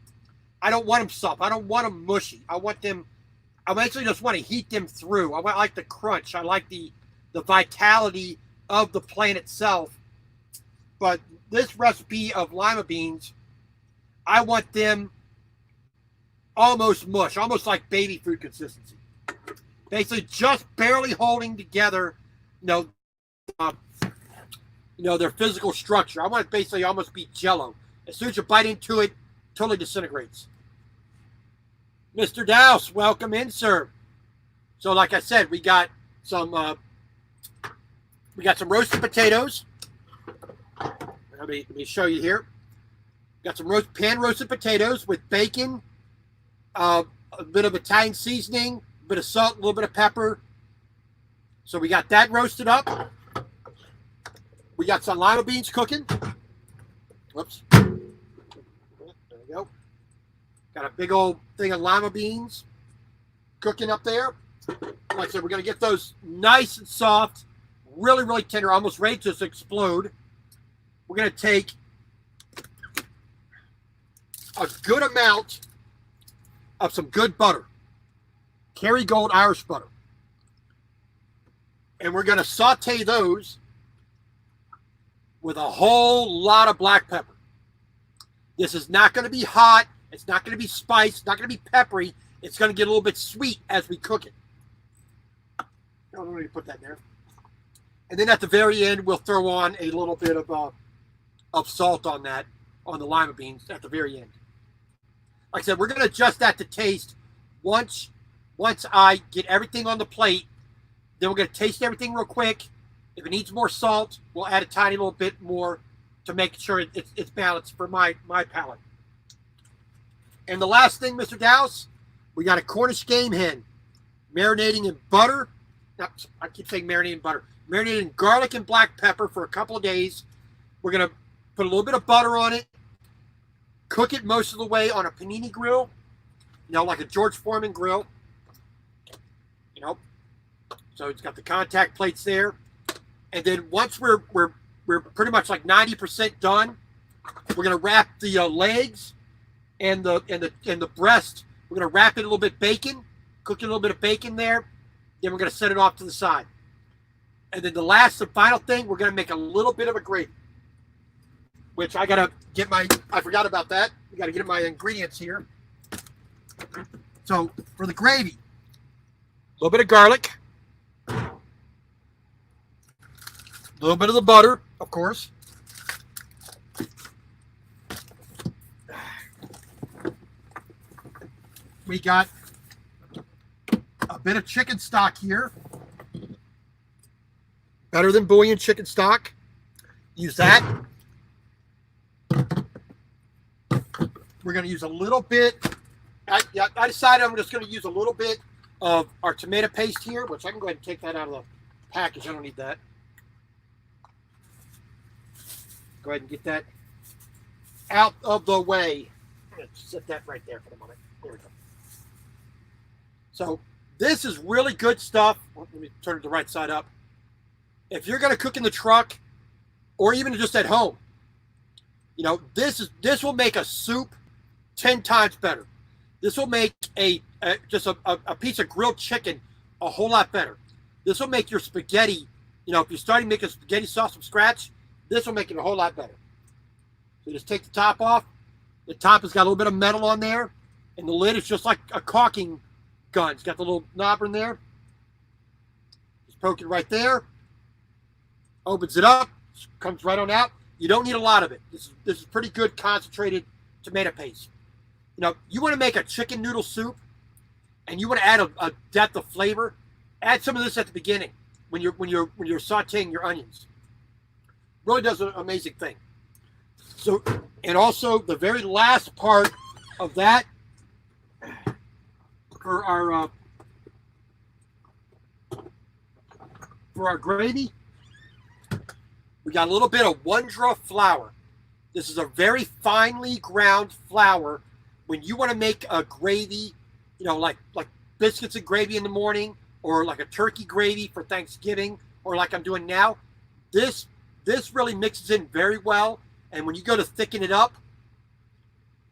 I don't want them soft. I don't want them mushy. I actually just want to heat them through. I like the crunch. I like the vitality of the plant itself. But this recipe of lima beans, I want them almost mush, almost like baby food consistency. Basically, just barely holding together, their physical structure. I want it basically almost be Jell-O. As soon as you bite into it, totally disintegrates. Mr. Douse, welcome in, sir. So, like I said, we got some roasted potatoes. Let me show you here. Got some pan roasted potatoes with bacon, a bit of Italian seasoning, a bit of salt, a little bit of pepper. So we got that roasted up. We got some lima beans cooking. Whoops. There we go. Got a big old thing of lima beans cooking up there. Like I said, we're going to get those nice and soft, really, really tender, almost ready to just explode. We're going to take a good amount of some good butter, Kerrygold Irish butter. And we're going to saute those with a whole lot of black pepper. This is not going to be hot. It's not going to be spiced. It's not going to be peppery. It's going to get a little bit sweet as we cook it. I don't need to put that there. And then at the very end, we'll throw on a little bit of salt on that, on the lima beans at the very end. Like I said, we're going to adjust that to taste once I get everything on the plate. Then we're going to taste everything real quick. If it needs more salt, we'll add a tiny little bit more to make sure it's balanced for my palate. And the last thing, Mr. Douse, we got a Cornish game hen marinating in butter. I keep saying marinating in butter. Marinating in garlic and black pepper for a couple of days. We're going to put a little bit of butter on it. Cook it most of the way on a panini grill. Like a George Foreman grill. So it's got the contact plates there. And then once we're pretty much like 90% done, we're going to wrap the legs and the breast. We're going to wrap it a little bit bacon, cook a little bit of bacon there. Then we're going to set it off to the side. And then the last and final thing, we're going to make a little bit of a gravy, which I forgot about that. We got to get my ingredients here. So for the gravy, a little bit of garlic, a little bit of the butter, of course. we got a bit of chicken stock here. Better than bouillon chicken stock. Use that. We're going to use a little bit. I decided I'm just going to use a little bit of our tomato paste here, which I can go ahead and take that out of the package. I don't need that. Go ahead and get that out of the way. Let's set that right there for the moment. There we go. So this is really good stuff. Let me turn it the right side up. If you're going to cook in the truck or even just at home, you know, this will make a soup 10 times better. This will make just a piece of grilled chicken a whole lot better. This will make your spaghetti, you know, if you're starting making spaghetti sauce from scratch, this will make it a whole lot better. So just take the top off. The top has got a little bit of metal on there, and the lid is just like a caulking gun. It's got the little knob in there. Just poke it right there. Opens it up. Comes right on out. You don't need a lot of it. This is pretty good concentrated tomato paste. You know, you want to make a chicken noodle soup, and you want to add a depth of flavor. Add some of this at the beginning when you're sautéing your onions. Really does an amazing thing. So, and also the very last part of that for our gravy, we got a little bit of Wondra flour. This is a very finely ground flour. When you want to make a gravy, you know, like biscuits and gravy in the morning, or like a turkey gravy for Thanksgiving, or like I'm doing now, this really mixes in very well. And when you go to thicken it up,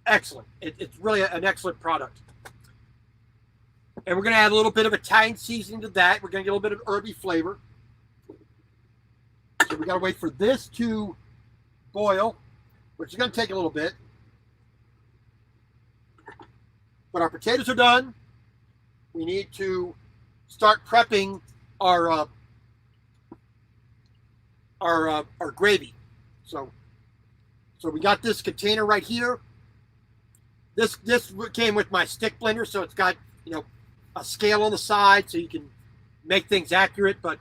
excellent. It's really an excellent product. And we're going to add a little bit of Italian seasoning to that. We're going to get a little bit of herby flavor. So we got to wait for this to boil, which is going to take a little bit. But our potatoes are done. We need to start prepping our gravy. So we got this container right here. This came with my stick blender, so it's got, you know, a scale on the side so you can make things accurate, but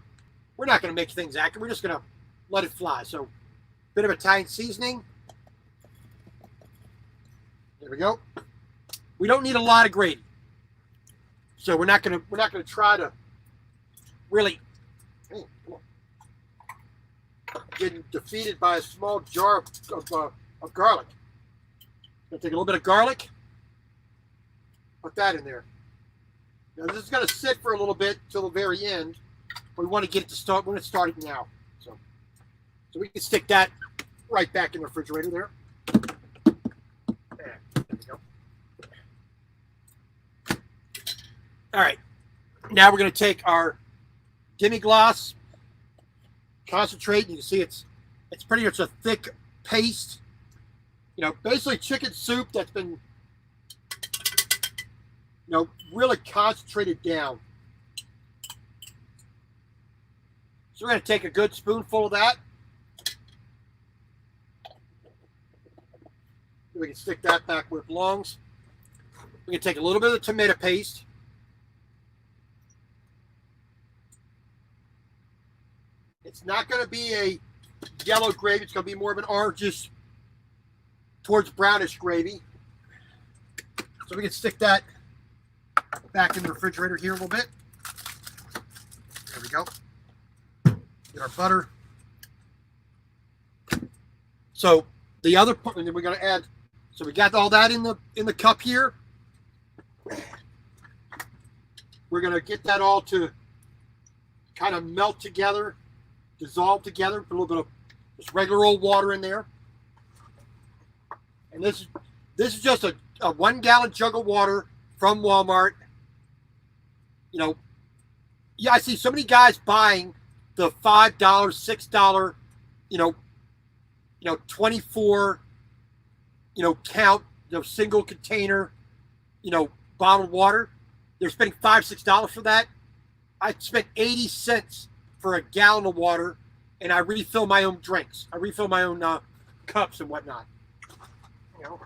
we're not going to make things accurate. We're just going to let it fly. So a bit of Italian seasoning. There we go. We don't need a lot of gravy. So we're not going to try to really getting defeated by a small jar of garlic. Gonna take a little bit of garlic, put that in there. Now this is gonna sit for a little bit till the very end. We want to get it to start. We're gonna start it now. So we can stick that right back in the refrigerator there. There we go. All right. Now we're gonna take our demi-glace concentrate. You can see it's pretty much a thick paste. You know, basically chicken soup that's been, you know, really concentrated down. So we're going to take a good spoonful of that. We can stick that back where it belongs. We can take a little bit of the tomato paste. It's not going to be a yellow gravy. It's going to be more of an orangish towards brownish gravy. So we can stick that back in the refrigerator here a little bit. There we go. Get our butter. So the other part, and then we're going to add, so we got all that in the cup here. We're going to get that all to kind of melt together, dissolve together, put a little bit of just regular old water in there. And this is just a 1 gallon jug of water from Walmart. You know, yeah, I see so many guys buying the $5, $6, you know, 24, you know, count, you know, single container, you know, bottled water. They're spending $5, $6 for that. I spent 80 cents for a gallon of water, and I refill my own drinks. I refill my own cups and whatnot. You know.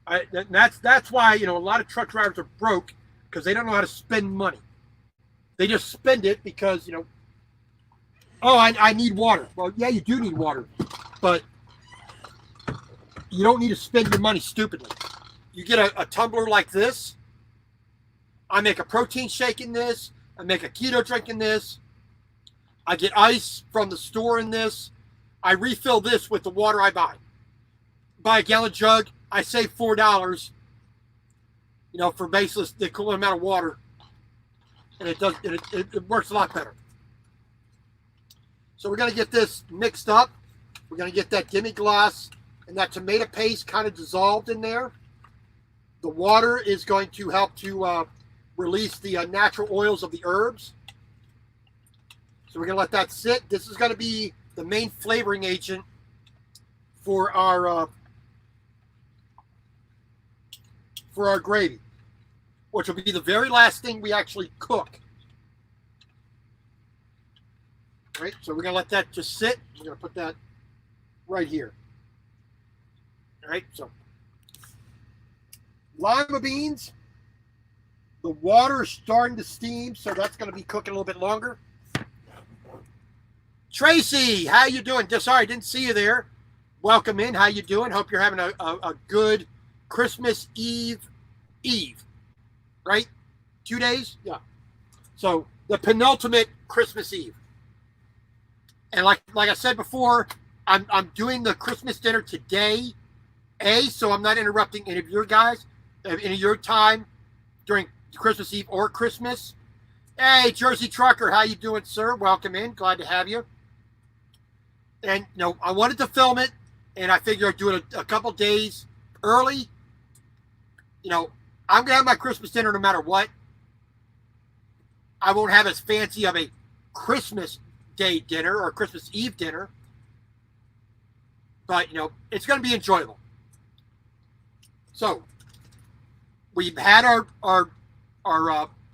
That's why a lot of truck drivers are broke because they don't know how to spend money. They just spend it because oh, I need water. Well, yeah, you do need water, but you don't need to spend your money stupidly. You get a tumbler like this. I make a protein shake in this. I make a keto drink in this. I get ice from the store in this. I refill this with the water I buy. Buy a gallon jug. I save $4, for basically the equivalent amount of water, and it works a lot better. So we're gonna get this mixed up. We're gonna get that demi-glace and that tomato paste kind of dissolved in there. The water is going to help to release the natural oils of the herbs. So we're gonna let that sit. This is gonna be the main flavoring agent for our gravy, which will be the very last thing we actually cook. All right, so we're gonna let that just sit. We're gonna put that right here. All right, so lima beans. The water is starting to steam, so that's gonna be cooking a little bit longer. Tracy, how you doing? Sorry, I didn't see you there. Welcome in. How you doing? Hope you're having a good Christmas Eve, right? 2 days? Yeah. So the penultimate Christmas Eve. And like I said before, I'm doing the Christmas dinner today, so I'm not interrupting any of your guys, any of your time during Christmas Eve or Christmas. Hey, Jersey Trucker, how you doing, sir? Welcome in. Glad to have you. And, I wanted to film it, and I figured I'd do it a couple days early. I'm going to have my Christmas dinner no matter what. I won't have as fancy of a Christmas Day dinner or Christmas Eve dinner. But, it's going to be enjoyable. So, we've had our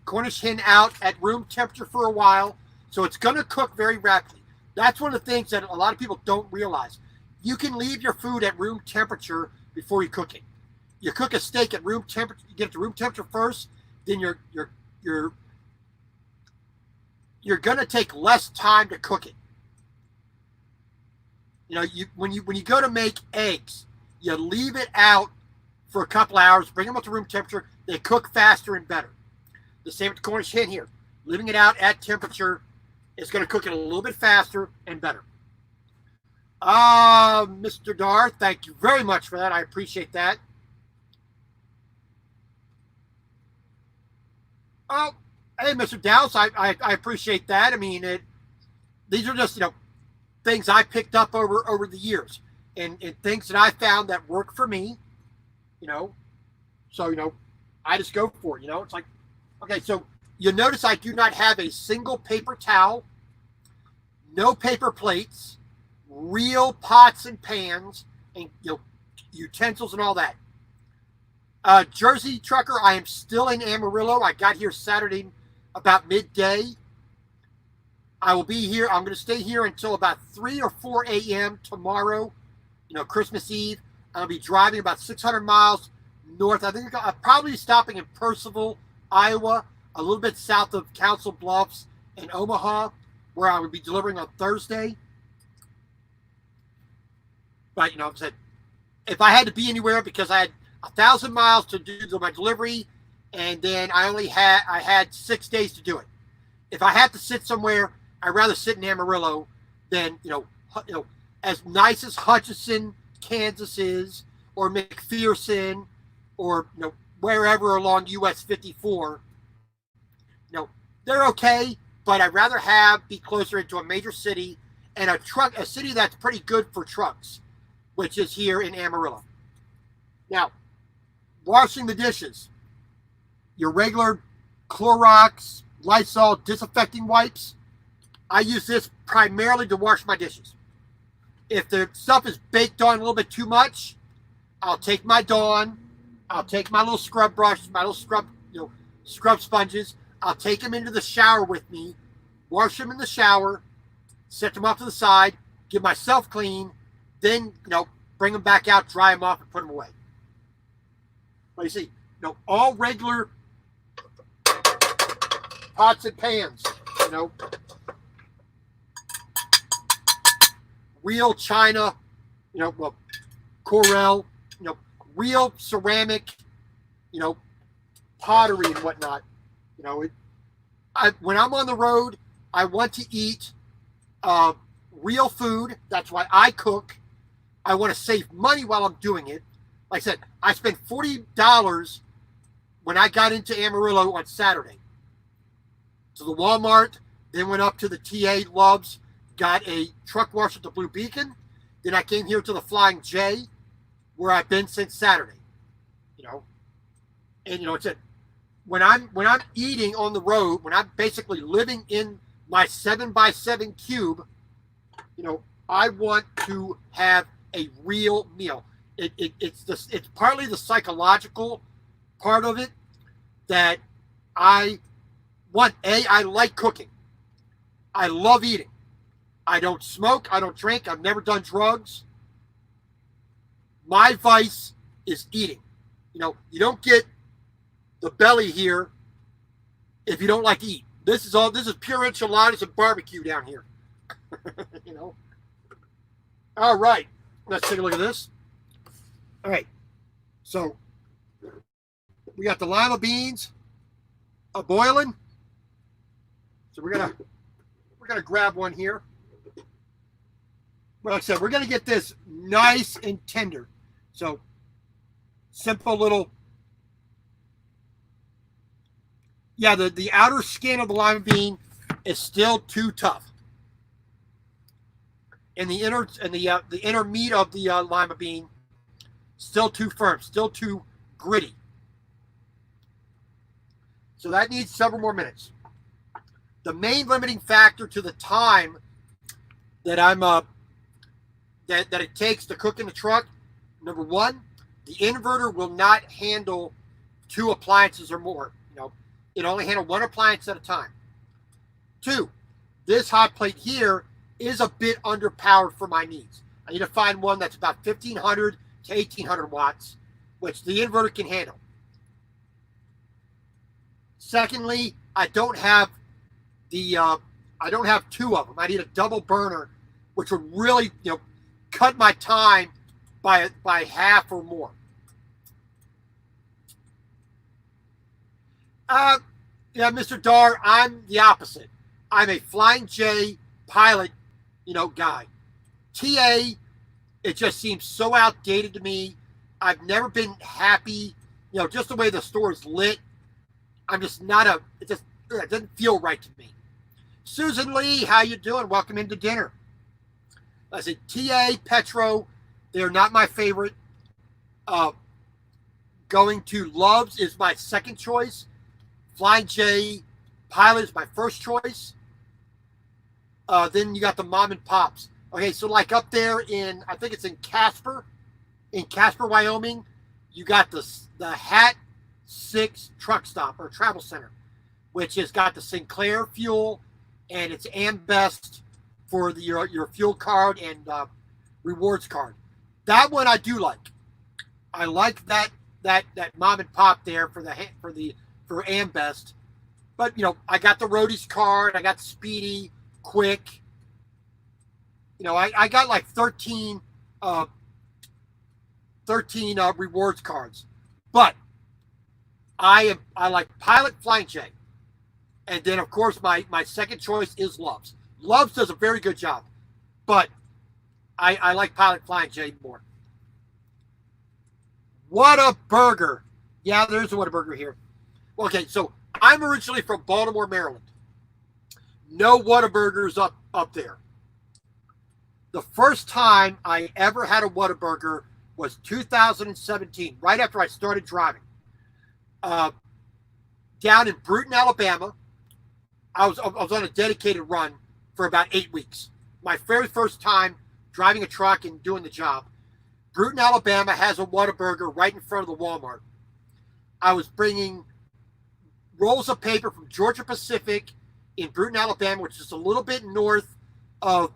Cornish hen out at room temperature for a while. So, it's going to cook very rapidly. That's one of the things that a lot of people don't realize. You can leave your food at room temperature before you cook it. You cook a steak at room temperature. You get it to room temperature first. Then you're gonna take less time to cook it. When you go to make eggs, you leave it out for a couple hours. Bring them up to room temperature. They cook faster and better. The same with the Cornish hen here. Leaving it out at temperature is going to cook it a little bit faster and better. Mr. Dar, thank you very much for that. I appreciate that. Oh, hey, Mr. Dowse, I appreciate that. I mean, these are just, things I picked up over the years and things that I found that work for me, So, I just go for it, It's like, okay, so you notice I do not have a single paper towel, no paper plates, real pots and pans, and utensils and all that. Jersey Trucker, I am still in Amarillo. I got here Saturday about midday. I will be here. I'm going to stay here until about 3 or 4 a.m. tomorrow, Christmas Eve. I'll be driving about 600 miles north. I think I'll probably be stopping in Percival, Iowa, a little bit south of Council Bluffs and Omaha, where I would be delivering on Thursday. But, I said, if I had to be anywhere because I had 1,000 miles to do my delivery, and then I had 6 days to do it. If I had to sit somewhere, I'd rather sit in Amarillo than, as nice as Hutchinson, Kansas is, or McPherson, or, wherever along US 54. They're okay, but I'd rather be closer into a major city and a city that's pretty good for trucks, which is here in Amarillo. Now, washing the dishes. Your regular Clorox, Lysol disinfecting wipes. I use this primarily to wash my dishes. If the stuff is baked on a little bit too much, I'll take my Dawn, I'll take my little scrub brush, my little scrub sponges. I'll take them into the shower with me, wash them in the shower, set them off to the side, give myself clean, then, bring them back out, dry them off, and put them away. Let me see. All regular pots and pans. Real china. Corel. Real ceramic. Pottery and whatnot. When I'm on the road, I want to eat real food. That's why I cook. I want to save money while I'm doing it. Like I said, I spent $40 when I got into Amarillo on Saturday. To the Walmart, then went up to the TA Loves, got a truck wash at the Blue Beacon. Then I came here to the Flying J, where I've been since Saturday. And it's it. When I'm eating on the road, when I'm basically living in my 7x7 cube, I want to have a real meal. It's partly the psychological part of it that I want. I like cooking. I love eating. I don't smoke. I don't drink. I've never done drugs. My vice is eating. You don't get the belly here if you don't like to eat. This is pure enchiladas and barbecue down here. All right. Let's take a look at this. All right. So we got the lima beans boiling. So we're gonna grab one here. Well, like I said, we're gonna get this nice and tender. So simple little. Yeah, the outer skin of the lima bean is still too tough, and the inner meat of the lima bean still too firm, still too gritty. So that needs several more minutes. The main limiting factor to the time that I'm that it takes to cook in the truck, number one, the inverter will not handle 2 appliances or more. It only handles 1 appliance at a time. 2, this hot plate here is a bit underpowered for my needs. I need to find one that's about 1,500 to 1,800 watts, which the inverter can handle. Secondly, I don't have 2 of them. I need a double burner, which would really, cut my time by half or more. Yeah, Mr. Dar, I'm the opposite. I'm a Flying J pilot, guy. TA, it just seems so outdated to me. I've never been happy, just the way the store is lit. I'm just not it doesn't feel right to me. Susan Lee, how you doing? Welcome into dinner. I said TA, Petro, they're not my favorite. Going to Loves is my second choice. Flying J Pilot is my first choice. Then you got the mom and pops. Okay, so like up there in, I think it's in Casper, Wyoming, you got the Hat 6 truck stop or travel center, which has got the Sinclair fuel, and it's AmBest for your fuel card and rewards card. That one I do like. I like that mom and pop there for AmBest. But I got the Roadies card, I got Speedy, Quick. I got like 13 rewards cards. But I like Pilot, Flying J. And then of course my second choice is Loves. Loves does a very good job. But I like Pilot, Flying J more. Whataburger. Yeah, there's a Whataburger here. Okay, so I'm originally from Baltimore, Maryland. No Whataburgers up there. The first time I ever had a Whataburger was 2017, right after I started driving. Down in Bruton, Alabama. I was on a dedicated run for about 8 weeks. My very first time driving a truck and doing the job. Bruton, Alabama has a Whataburger right in front of the Walmart. I was bringing rolls of paper from Georgia Pacific in Bruton, Alabama, which is a little bit north of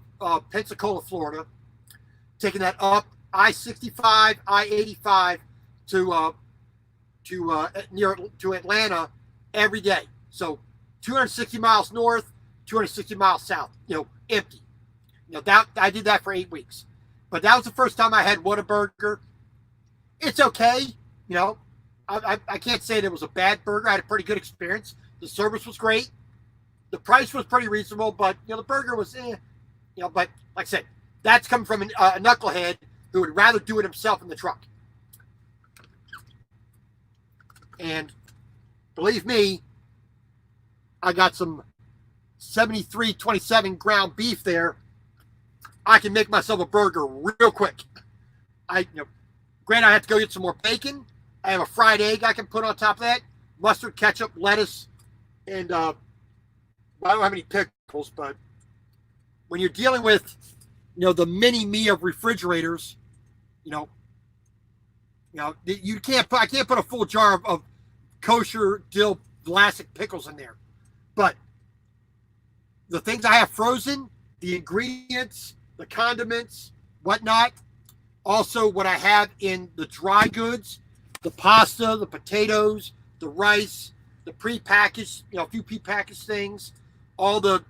Pensacola, Florida. Taking that up I-65, I-85 to to Atlanta every day. So 260 miles north, 260 miles south. Empty. That I did that for 8 weeks. But that was the first time I had Whataburger. It's okay. I can't say that it was a bad burger. I had a pretty good experience. The service was great. The price was pretty reasonable, but the burger was but like I said, that's coming from a knucklehead who would rather do it himself in the truck. And believe me, I got some 73.27 ground beef there. I can make myself a burger real quick. Granted, I have to go get some more bacon. I have a fried egg I can put on top of that. Mustard, ketchup, lettuce, and I don't have any pickles, but when you're dealing with, the mini-me of refrigerators, you can't put, I can't put a full jar of kosher dill Vlasic pickles in there. But the things I have frozen, the ingredients, the condiments, whatnot, also what I have in the dry goods, the pasta, the potatoes, the rice, the prepackaged, a few prepackaged things, all the,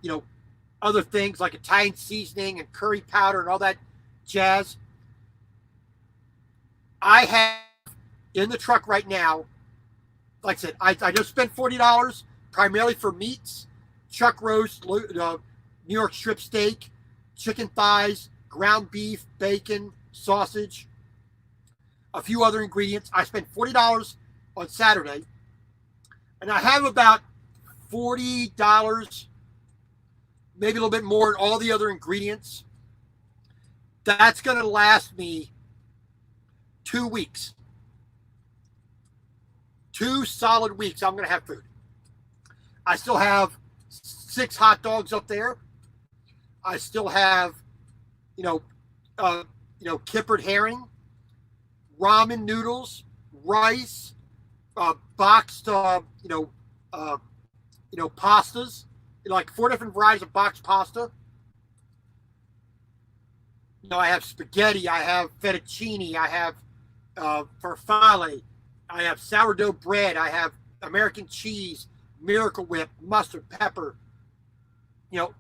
other things like Italian seasoning and curry powder and all that jazz. I have in the truck right now, like I said, I just spent $40 primarily for meats, chuck roast, New York strip steak, chicken thighs, ground beef, bacon, sausage, a few other ingredients. I spent $40 on Saturday, and I have about $40, maybe a little bit more in all the other ingredients. That's going to last me 2 weeks. 2 solid weeks I'm going to have food. I still have 6 hot dogs up there. I still have, kippered herring, ramen noodles, rice, boxed, pastas, like 4 different varieties of boxed pasta. I have spaghetti, I have fettuccine, I have farfalle, I have sourdough bread, I have American cheese, Miracle Whip, mustard, pepper,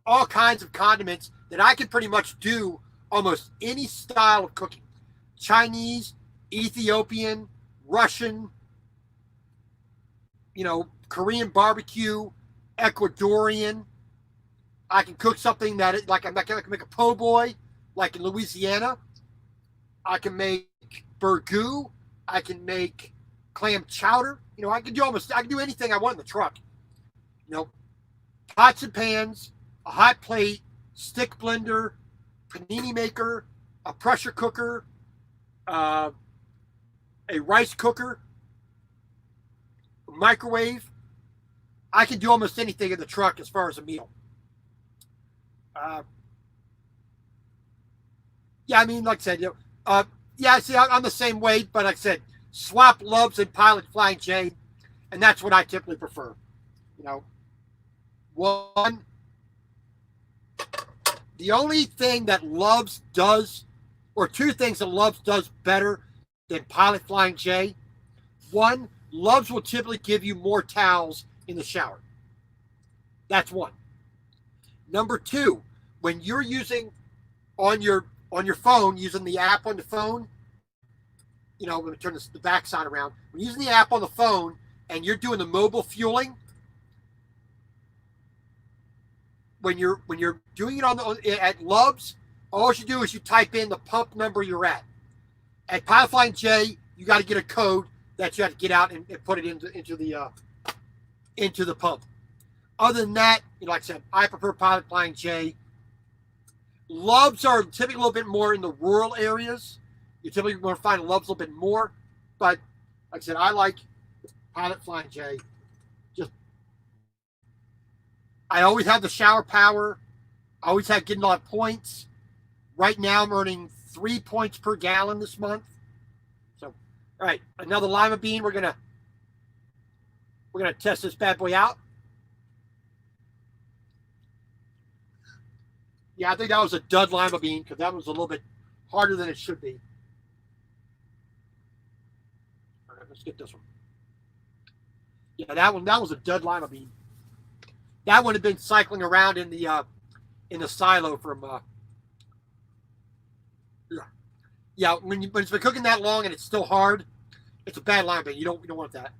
all kinds of condiments that I can pretty much do almost any style of cooking. Chinese, Ethiopian, Russian, Korean barbecue, Ecuadorian. I can cook something that, I can make a po' boy, like in Louisiana. I can make burgoo. I can make clam chowder. I can do anything I want in the truck. Pots and pans, a hot plate, stick blender, panini maker, a pressure cooker, a rice cooker, a microwave. I can do almost anything in the truck as far as a meal. Like I said, I'm the same way, but like I said, swap Loves and Pilot Flying J, and that's what I typically prefer. One, the only thing that Loves does, or 2 things that Loves does better than Pilot Flying J. One, Loves will typically give you more towels in the shower. That's one. Number 2, when you're using on your phone, using the app on the phone, let me turn the back side around. When you're using the app on the phone and you're doing the mobile fueling, when you're doing it at Loves, all you do is you type in the pump number you're at. At Pilot Flying J, you got to get a code that you have to get out and put it into the pump. Other than that, like I said, I prefer Pilot Flying J. Loves are typically a little bit more in the rural areas. You typically want to find Loves a little bit more, but like I said, I like Pilot Flying J. I always have the shower power. I always have getting a lot of points. Right now, I'm earning 3 points per gallon this month. So, all right, another Lima bean. We're gonna test this bad boy out. Yeah, I think that was a dud Lima bean because that was a little bit harder than it should be. All right, let's get this one. Yeah, that was a dud lima bean. That would have been cycling around in the silo from. Yeah, when it's been cooking that long and it's still hard, it's a bad lima bean. You don't want that.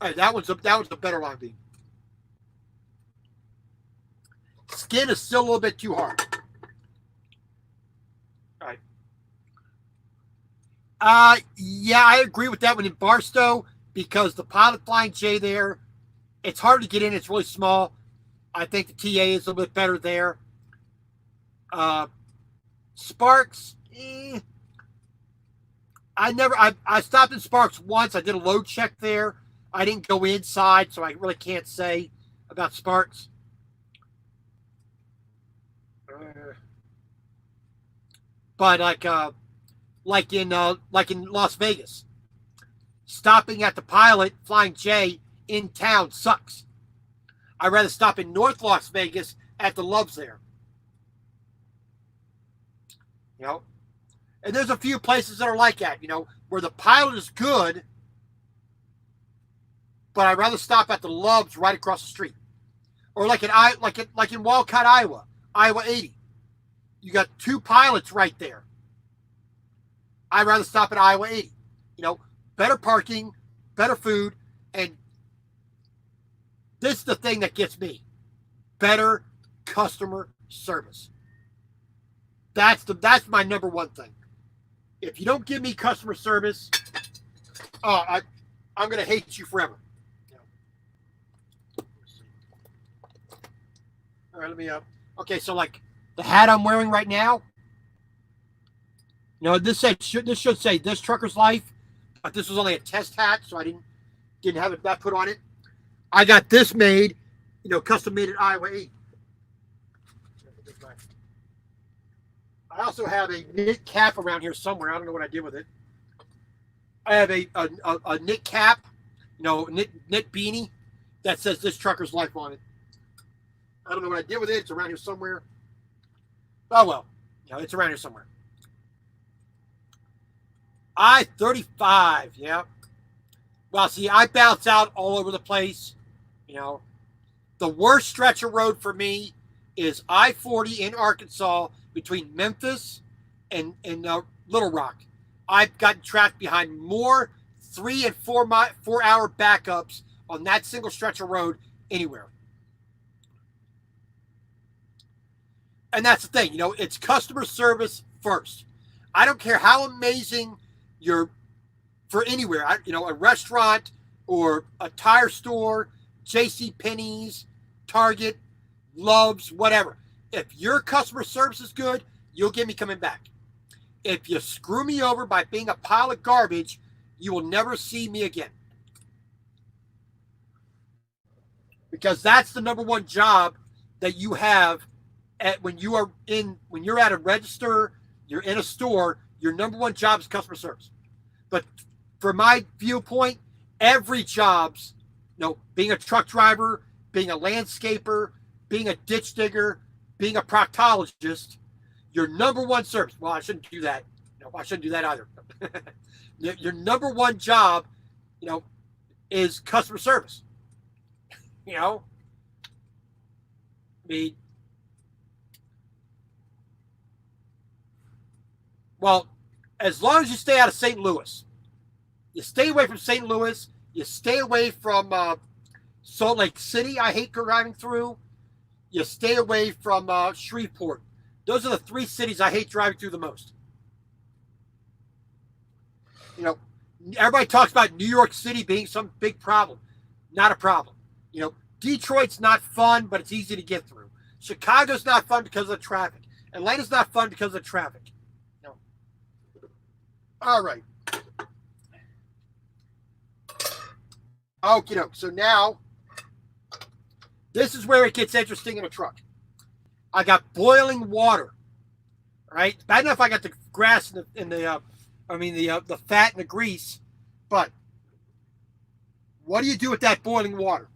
All right, that one's a better lima bean. Skin is still a little bit too hard. All right. Yeah, I agree with that one in Barstow because the Pilot Flying J there, it's hard to get in. It's really small. I think the TA is a little bit better there. Sparks, I stopped in Sparks once. I did a load check there. I didn't go inside, so I really can't say about Sparks. But like in Las Vegas, stopping at the Pilot Flying J in town sucks. I'd rather stop in North Las Vegas at the Loves there. You know, and there's a few places that are like that. You know, where the Pilot is good, but I'd rather stop at the Loves right across the street, or like in Walcott, Iowa, Iowa 80. You got two Pilots right there. I'd rather stop at Iowa 80. You know, better parking, better food, and this is the thing that gets me. Better customer service. That's my number one thing. If you don't give me customer service, I'm going to hate you forever. All right, let me okay, so like the hat I'm wearing right now, you know, this should say This Trucker's Life, but this was only a test hat, so I didn't have that put on it. I got this made, you know, custom made at Iowa 8. I also have a knit cap around here somewhere. I don't know what I did with it. I have a knit cap, you know, knit beanie that says This Trucker's Life on it. I don't know what I did with it. It's around here somewhere. Oh, well. You know, it's around here somewhere. I-35, yeah. Well, see, I bounce out all over the place. You know, the worst stretch of road for me is I-40 in Arkansas between Memphis and Little Rock. I've gotten trapped behind more 3 and 4 hour backups on that single stretch of road anywhere. And that's the thing, you know, it's customer service first. I don't care how amazing you're for anywhere, you know, a restaurant or a tire store, J.C. Penney's, Target, Love's, whatever. If your customer service is good, you'll get me coming back. If you screw me over by being a pile of garbage, you will never see me again. Because that's the number one job that you have when you're at a register, you're in a store, your number one job is customer service. But from my viewpoint, every job's, you know, being a truck driver, being a landscaper, being a ditch digger, being a proctologist, your number one service. Well, I shouldn't do that. No, I shouldn't do that either. Your number one job, you know, is customer service. You know, I mean, well, as long as you stay out of St. Louis, you stay away from St. Louis, you stay away from Salt Lake City, I hate driving through. You stay away from Shreveport. Those are the 3 cities I hate driving through the most. You know, everybody talks about New York City being some big problem. Not a problem. You know, Detroit's not fun, but it's easy to get through. Chicago's not fun because of the traffic. Atlanta's not fun because of the traffic. No. All right. Okay, so now, this is where it gets interesting in a truck. I got boiling water. All right, bad enough I got the grass the fat and the grease, but what do you do with that boiling water?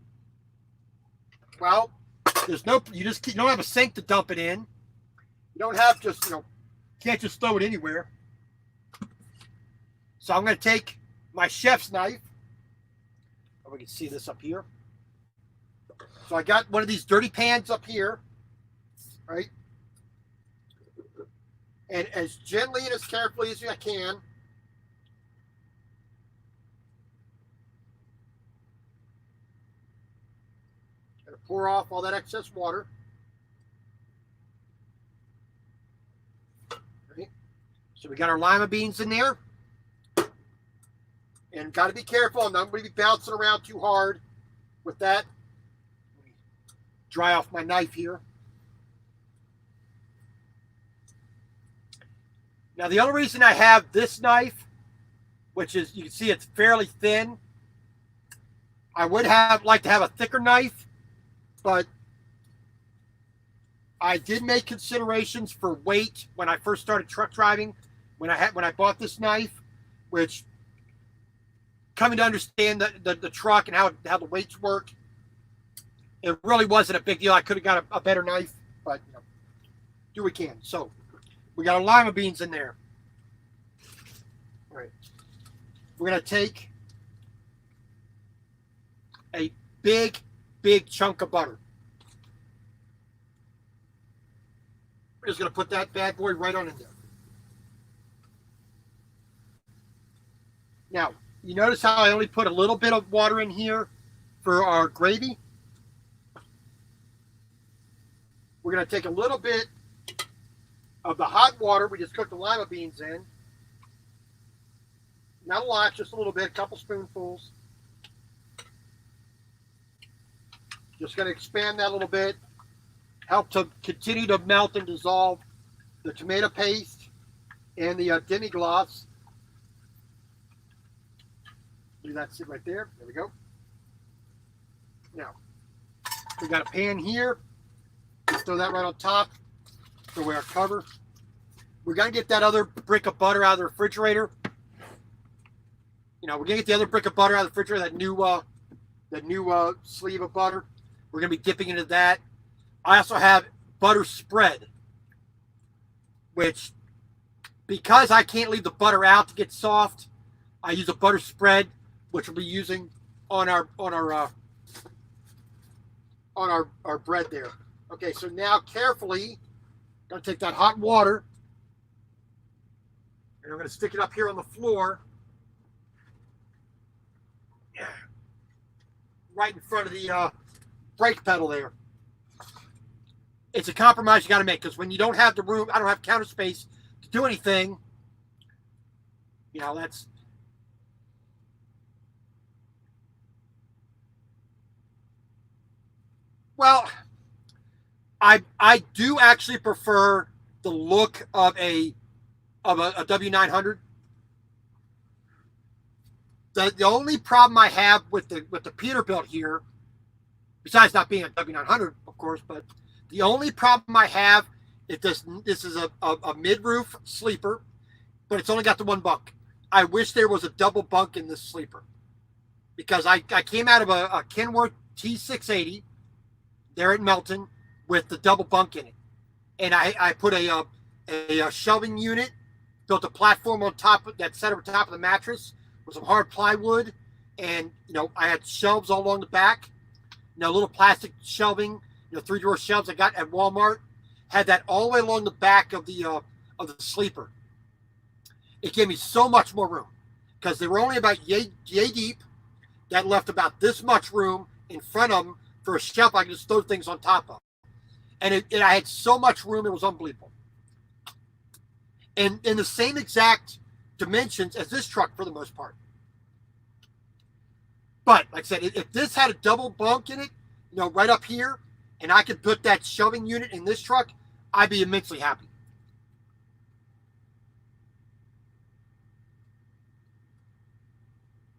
Well, you don't have a sink to dump it in. You don't have can't just throw it anywhere. So I'm going to take my chef's knife. Oh, we can see this up here. So I got one of these dirty pans up here, right? And as gently and as carefully as I can, gonna pour off all that excess water. Right? So we got our lima beans in there. And got to be careful. I'm not going to be bouncing around too hard with that. Dry off my knife here. Now, the only reason I have this knife, which is, you can see it's fairly thin. I would like to have a thicker knife, but I did make considerations for weight when I first started truck driving. When I bought this knife, which, coming to understand the truck and how the weights work, it really wasn't a big deal. I could have got a better knife, but do what we can. So we got our lima beans in there. All right. We're going to take a big chunk of butter. We're just going to put that bad boy right on in there. Now, you notice how I only put a little bit of water in here for our gravy? We're going to take a little bit of the hot water we just cooked the lima beans in. Not a lot, just a little bit, a couple spoonfuls. Just going to expand that a little bit. Help to continue to melt and dissolve the tomato paste and the demi-glace. Do that sit right there. There we go. Now, we got a pan here. Just throw that right on top. Throw away our cover. We're going to get that other brick of butter out of the refrigerator. We're going to get the other brick of butter out of the refrigerator, that new sleeve of butter. We're going to be dipping into that. I also have butter spread, which, because I can't leave the butter out to get soft, I use a butter spread, which we'll be using on our bread there. Okay, so now carefully, gonna take that hot water, and we're gonna stick it up here on the floor, right in front of the brake pedal there. It's a compromise you got to make, because when you don't have the room, I don't have counter space to do anything. That's. Well, I do actually prefer the look of a W900. The only problem I have with the Peterbilt here, besides not being a W900, of course, but the only problem I have is this is a mid-roof sleeper, but it's only got the one bunk. I wish there was a double bunk in this sleeper, because I came out of a Kenworth T680 there at Melton with the double bunk in it, and I put a shelving unit, built a platform on top that sat over top of the mattress with some hard plywood, and I had shelves all along the back, little plastic shelving, 3-drawer shelves I got at Walmart. Had that all the way along the back of the sleeper. It gave me so much more room, because they were only about yay deep. That left about this much room in front of them for a shelf I could just throw things on top of. And I had so much room, it was unbelievable. And in the same exact dimensions as this truck for the most part. But like I said, if this had a double bunk in it, right up here, and I could put that shelving unit in this truck, I'd be immensely happy.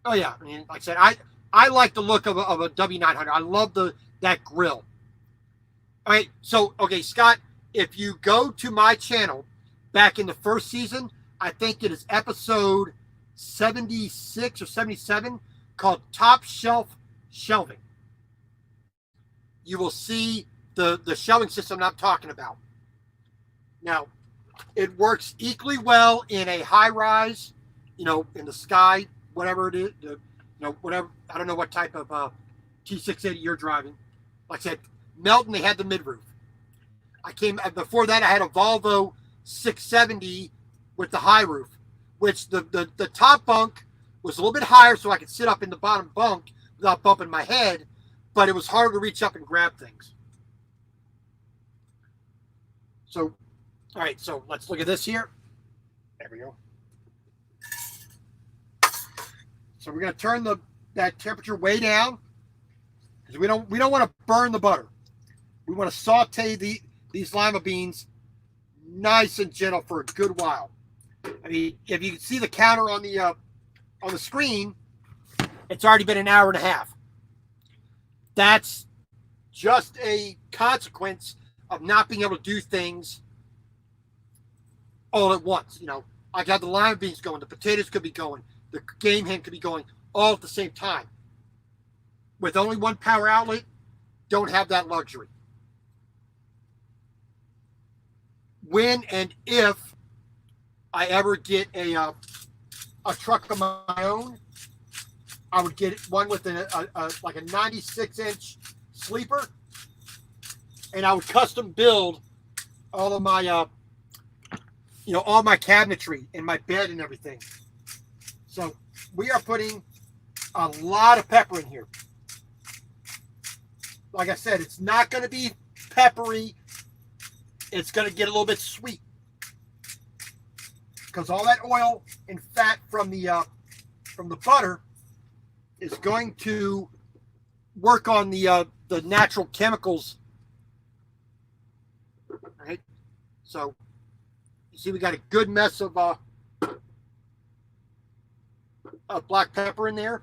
Oh yeah, I mean, like I said, I like the look of a W900. I love that grill. All right, so okay, Scott, if you go to my channel back in the first season, I think it is episode 76 or 77, called Top Shelf Shelving. You will see the shelving system I'm talking about. Now, it works equally well in a high rise, in the sky, whatever it is. whatever. I don't know what type of T680 you're driving. Like I said, Melton, they had the mid roof. Before that, I had a Volvo 670 with the high roof, which the top bunk was a little bit higher, so I could sit up in the bottom bunk without bumping my head, but it was hard to reach up and grab things. So, all right, so let's look at this here. There we go. So we're going to turn that temperature way down because we don't want to burn the butter. We want to saute these lima beans nice and gentle for a good while. I mean, if you can see the counter on the screen, it's already been an hour and a half. That's just a consequence of not being able to do things all at once. I got the lima beans going, the potatoes could be going, the game hen could be going all at the same time. With only one power outlet, don't have that luxury. When and if I ever get a truck of my own, I would get one with like a 96-inch sleeper, and I would custom build all of my all my cabinetry and my bed and everything. So we are putting a lot of pepper in here. Like I said, it's not going to be peppery. It's going to get a little bit sweet because all that oil and fat from the butter is going to work on the natural chemicals. All right. So you see, we got a good mess of black pepper in there.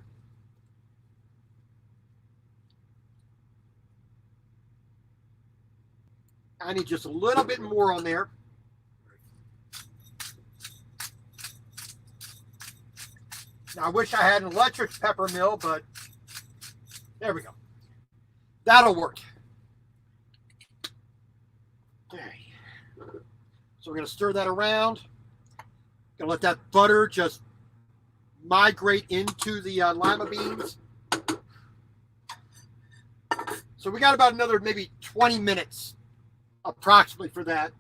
I need just a little bit more on there. Now, I wish I had an electric pepper mill, but there we go. That'll work. Okay. So we're going to stir that around. Going to let that butter just migrate into the lima beans. So we got about another maybe 20 minutes approximately for that.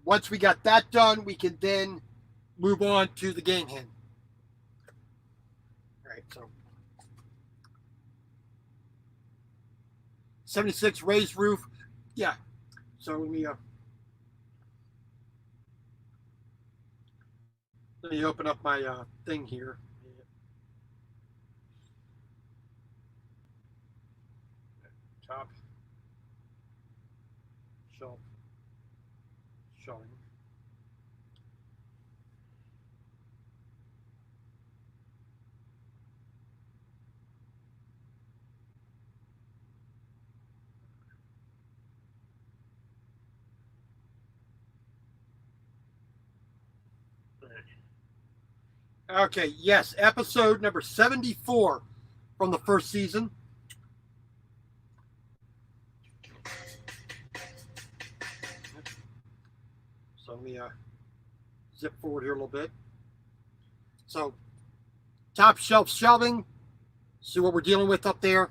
Once we got that done, we can then move on to the game hen. All right, so 76 raised roof. Yeah. So let me open up my thing here. Top shelf showing. Okay, yes, episode number 74 from the first season. So let me zip forward here a little bit. So, top shelf shelving. See what we're dealing with up there.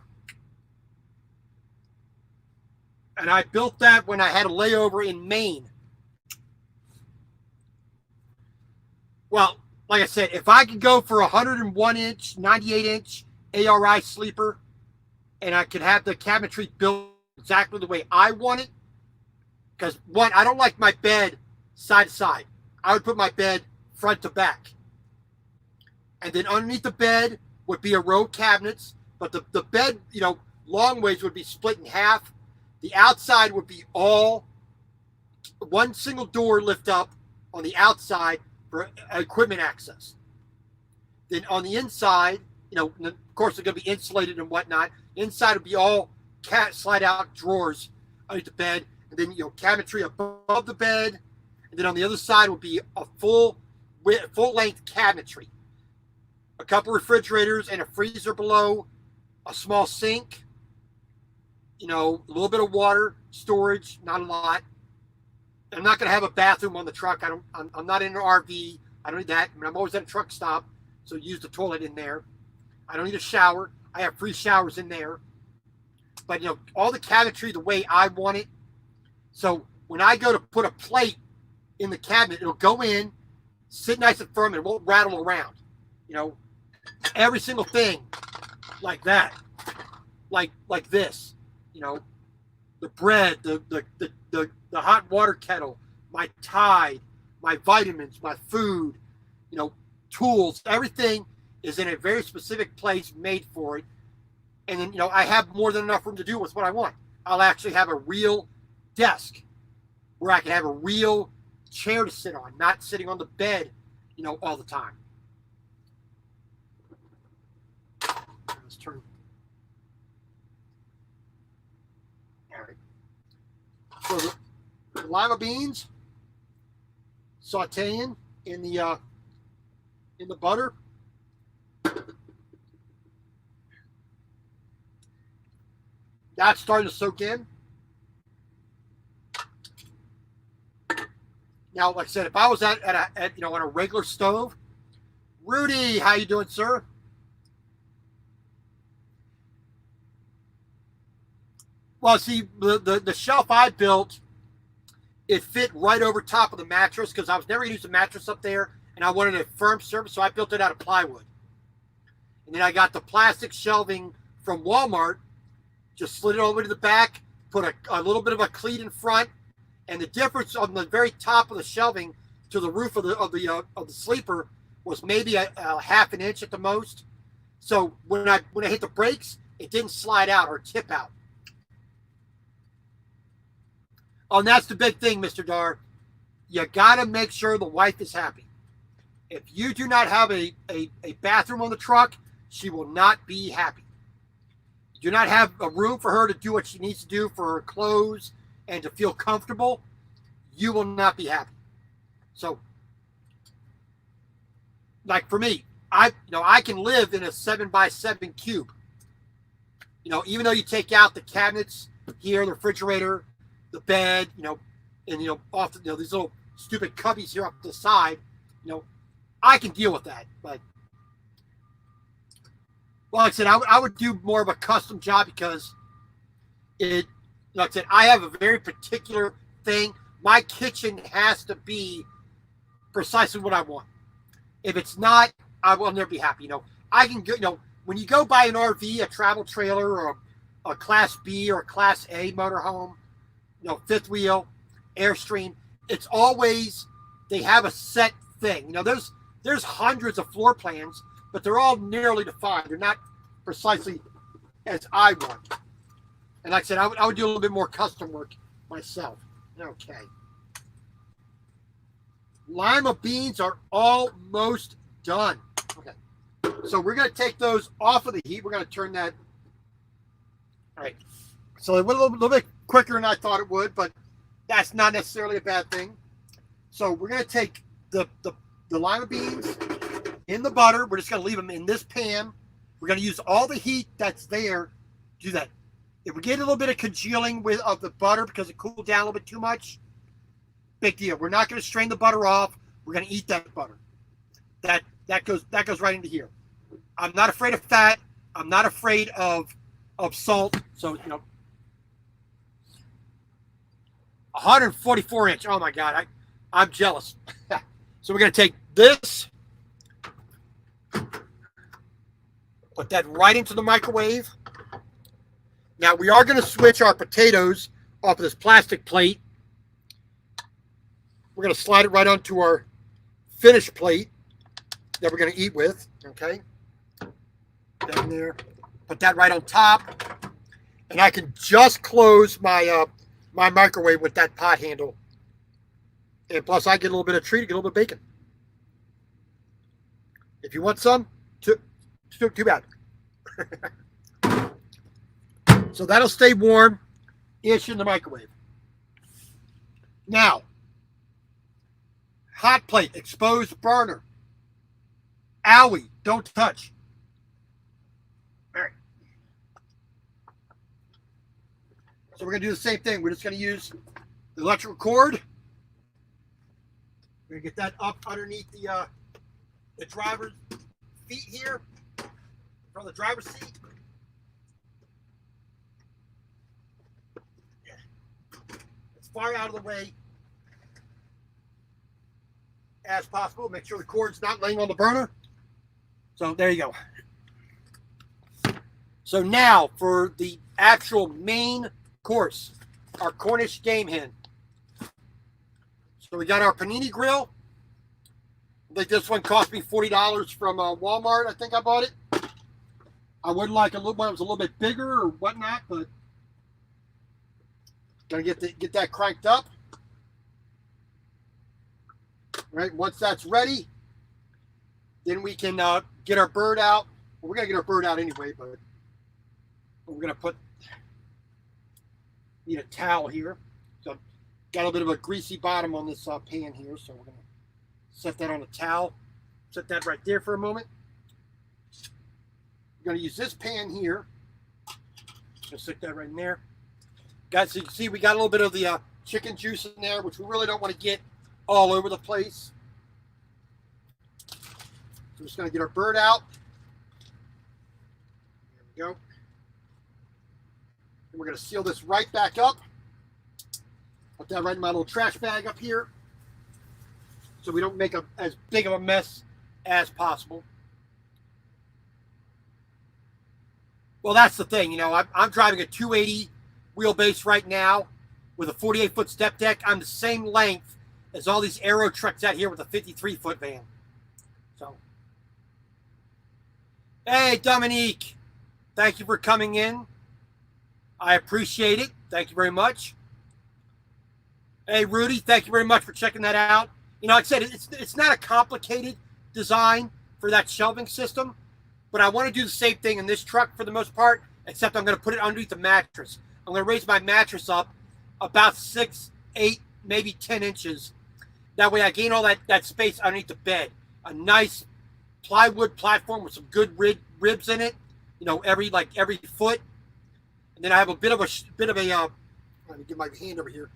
And I built that when I had a layover in Maine. Well, like I said, if I could go for a 101-inch, 98-inch ARI sleeper, and I could have the cabinetry built exactly the way I want it, because one, I don't like my bed side to side. I would put my bed front to back. And then underneath the bed would be a row of cabinets, but the bed, long ways would be split in half. The outside would be all one single door lift up on the outside for equipment access. Then on the inside, of course, they're going to be insulated and whatnot. Inside would be all slide out drawers underneath the bed, and then cabinetry above the bed, and then on the other side would be a full length cabinetry, a couple refrigerators and a freezer below, a small sink, a little bit of water storage, not a lot. I'm not going to have a bathroom on the truck. I'm not in an RV. I don't need that. I'm always at a truck stop, so use the toilet in there. I don't need a shower. I have free showers in there. But, all the cabinetry the way I want it. So when I go to put a plate in the cabinet, it'll go in, sit nice and firm, and it won't rattle around. Every single thing like that, like this. The bread, the hot water kettle, my Tide, my vitamins, my food, tools, everything is in a very specific place made for it. And then, I have more than enough room to do with what I want. I'll actually have a real desk where I can have a real chair to sit on, not sitting on the bed, all the time. Let's turn. All right. So the lima beans, sauteing in the butter. That's starting to soak in. Now, like I said, if I was on a regular stove, Rudy, how you doing, sir? Well, see, the shelf I built, it fit right over top of the mattress because I was never going to use a mattress up there, and I wanted a firm surface, so I built it out of plywood. And then I got the plastic shelving from Walmart, just slid it all the way to the back, put a little bit of a cleat in front, and the difference on the very top of the shelving to the roof of the sleeper was maybe a half an inch at the most. So when I hit the brakes, it didn't slide out or tip out. Oh, and that's the big thing, Mr. Dar. You got to make sure the wife is happy. If you do not have a bathroom on the truck, she will not be happy. You do not have a room for her to do what she needs to do for her clothes and to feel comfortable, you will not be happy. So, like for me, I can live in a 7x7 cube. Even though you take out the cabinets here, the refrigerator, the bed, and often these little stupid cubbies here up the side, I can deal with that. But like I said, I would do more of a custom job because like I said, I have a very particular thing. My kitchen has to be precisely what I want. If it's not, I will never be happy. I can go, when you go buy an RV, a travel trailer, or a Class B or a Class A motorhome, fifth wheel, Airstream, it's always, they have a set thing. There's hundreds of floor plans, but they're all nearly defined. They're not precisely as I want. And like I said, I would do a little bit more custom work myself. Okay. Lima beans are almost done. Okay. So we're going to take those off of the heat. We're going to turn that. All right. So it went a little bit quicker than I thought it would, but that's not necessarily a bad thing. So we're going to take the lima beans in the butter. We're just going to leave them in this pan. We're going to use all the heat that's there to do that. If we get a little bit of congealing of the butter because it cooled down a little bit too much, big deal. We're not going to strain the butter off. We're going to eat that butter. That goes right into here. I'm not afraid of fat. I'm not afraid of salt. So 144 inch. Oh my God, I'm jealous. So we're going to take this, put that right into the microwave. Now, we are going to switch our potatoes off of this plastic plate. We're going to slide it right onto our finished plate that we're going to eat with. Okay. Down there. Put that right on top. And I can just close my my microwave with that pot handle. And plus, I get a little bit of treat, get a little bit of bacon. If you want some, too bad. So that'll stay warm-ish in the microwave. Now, hot plate, exposed burner. Owie, don't touch. All right. So we're going to do the same thing. We're just going to use the electrical cord. We're going to get that up underneath the driver's feet here. from the driver's seat. Yeah. As far out of the way as possible. Make sure the cord's not laying on the burner. So there you go. So now for the actual main course, our Cornish game hen. So we got our panini grill. I think this one cost me $40 from Walmart. I think I bought it. I would like a little one that was a little bit bigger or whatnot, but gonna get that cranked up. All right, once that's ready, then we can get our bird out. Well, we're gonna get our bird out anyway, but we're gonna need a towel here. So got a little bit of a greasy bottom on this pan here, so we're gonna set that on a towel. Set that right there for a moment. We're gonna use this pan here. Just stick that right in there. Guys, so you can see we got a little bit of the chicken juice in there, which we really don't want to get all over the place. So we're just gonna get our bird out. There we go. And we're gonna seal this right back up. Put that right in my little trash bag up here, so we don't make as big of a mess as possible. Well, that's the thing, you know, I'm driving a 280 wheelbase right now with a 48-foot step deck. I'm the same length as all these Aero trucks out here with a 53-foot van. So, hey, Dominique, thank you for coming in. I appreciate it. Thank you very much. Hey, Rudy, thank you very much for checking that out. You know, like I said, it's not a complicated design for that shelving system, but I want to do the same thing in this truck for the most part, except I'm going to put it underneath the mattress. I'm going to raise my mattress up about 6, 8, maybe 10 inches. That way I gain all that space underneath the bed. A nice plywood platform with some good ribs in it, you know, every foot. And then I have a bit of a let me get my hand over here.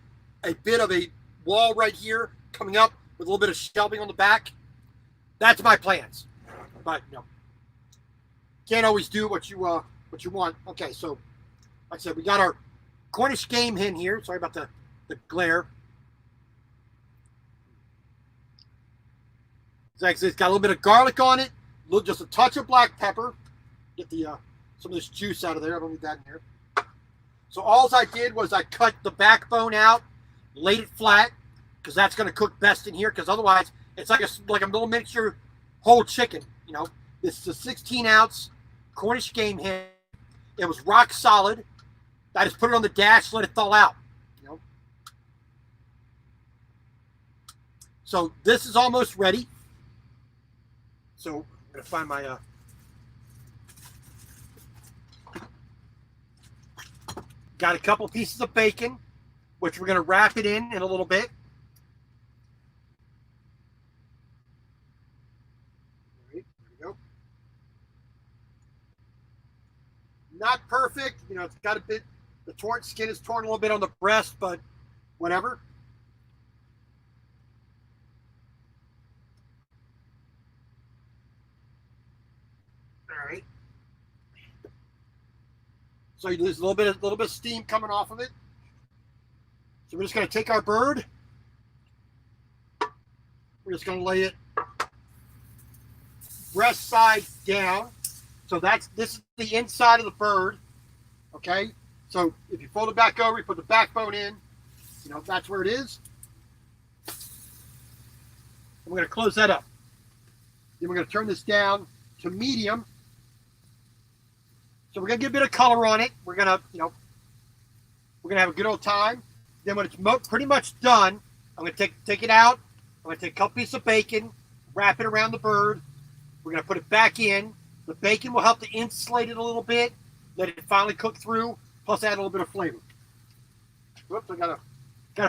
A bit of a wall right here coming up with a little bit of shelving on the back. That's my plans. But no, can't always do what you want. Okay, so like I said, we got our Cornish game hen here. Sorry about the glare. Like I said, it's got a little bit of garlic on it, just a touch of black pepper. Get the some of this juice out of there. I don't need that in here. So all I did was I cut the backbone out, laid it flat, because that's going to cook best in here, because otherwise it's like a little miniature whole chicken. You know, this is a 16-ounce Cornish game hen. It was rock solid. I just put it on the dash, let it thaw out. You know, so this is almost ready. So I'm going to find my got a couple pieces of bacon, which we're going to wrap it in a little bit. All right, there we go. Not perfect. You know, it's got a bit, the skin is torn a little bit on the breast, but whatever. All right. So there's a little bit of steam coming off of it. So we're just going to take our bird. We're just going to lay it breast side down. So this is the inside of the bird. Okay. So if you fold it back over, you put the backbone in. You know, that's where it is. And we're going to close that up. Then we're going to turn this down to medium. So we're going to get a bit of color on it. We're going to, you know, we're going to have a good old time. Then when it's pretty much done, I'm going to take it out. I'm going to take a couple pieces of bacon, wrap it around the bird. We're going to put it back in. The bacon will help to insulate it a little bit, let it finally cook through, plus add a little bit of flavor. Whoops, I gotta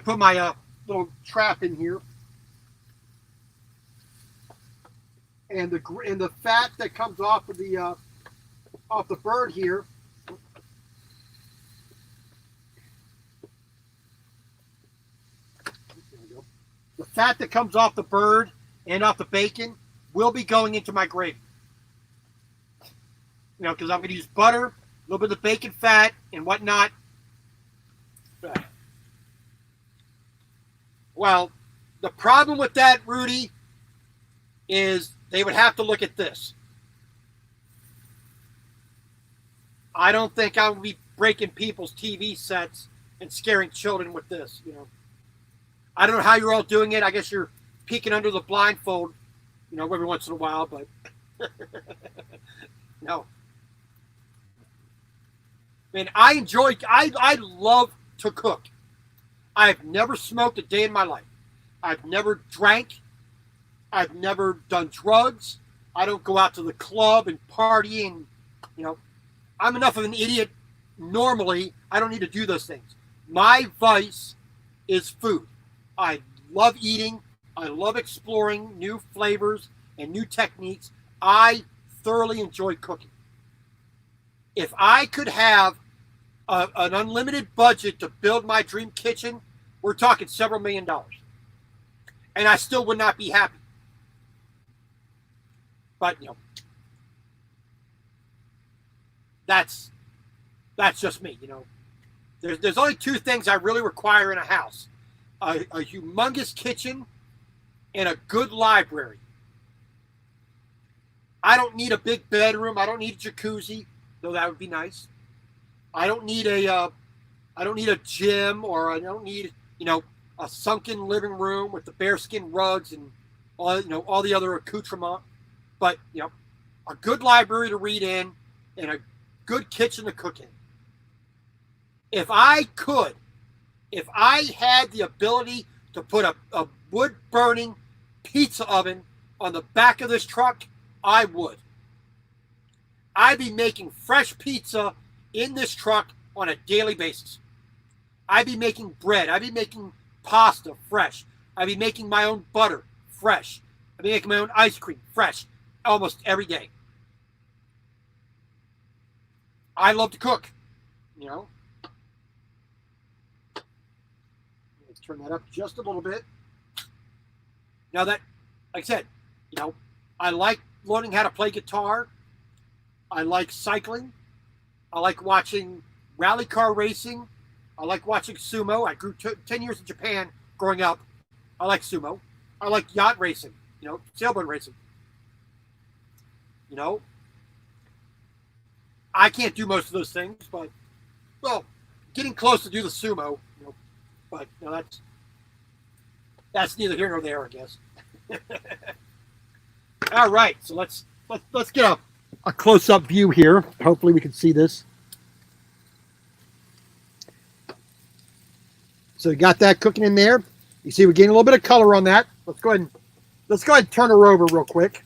put my little trap in here. And the fat that comes off of the bird here. The fat that comes off the bird and off the bacon will be going into my gravy. because I'm going to use butter, a little bit of bacon fat, and whatnot. Well, the problem with that, Rudy, is they would have to look at this. I don't think I would be breaking people's TV sets and scaring children with this. I don't know how you're all doing it. I guess you're peeking under the blindfold, every once in a while, but no. Man, I love to cook. I've never smoked a day in my life. I've never drank. I've never done drugs. I don't go out to the club and party and, I'm enough of an idiot normally. I don't need to do those things. My vice is food. I love eating. I love exploring new flavors and new techniques. I thoroughly enjoy cooking. If I could have an unlimited budget to build my dream kitchen, we're talking several $1 million. And I still would not be happy. But, that's just me, There's only two things I really require in a house. A humongous kitchen and a good library. I don't need a big bedroom. I don't need a jacuzzi, though that would be nice. I don't need a gym, or I don't need, a sunken living room with the bearskin rugs and all the other accoutrement. But, a good library to read in and a good kitchen to cook in. If I had the ability to put a wood-burning pizza oven on the back of this truck, I would. I'd be making fresh pizza in this truck on a daily basis. I'd be making bread. I'd be making pasta fresh. I'd be making my own butter fresh. I'd be making my own ice cream fresh almost every day. I love to cook, Let's turn that up just a little bit. Now that, like I said, I like learning how to play guitar. I like cycling. I like watching rally car racing. I like watching sumo. I grew 10 years in Japan growing up. I like sumo. I like yacht racing, sailboat racing. I can't do most of those things, but, getting close to do the sumo, but that's neither here nor there, I guess. All right, so let's get a close-up view here. Hopefully we can see this. So you got that cooking in there. You see we're getting a little bit of color on that. Let's go ahead and turn her over real quick.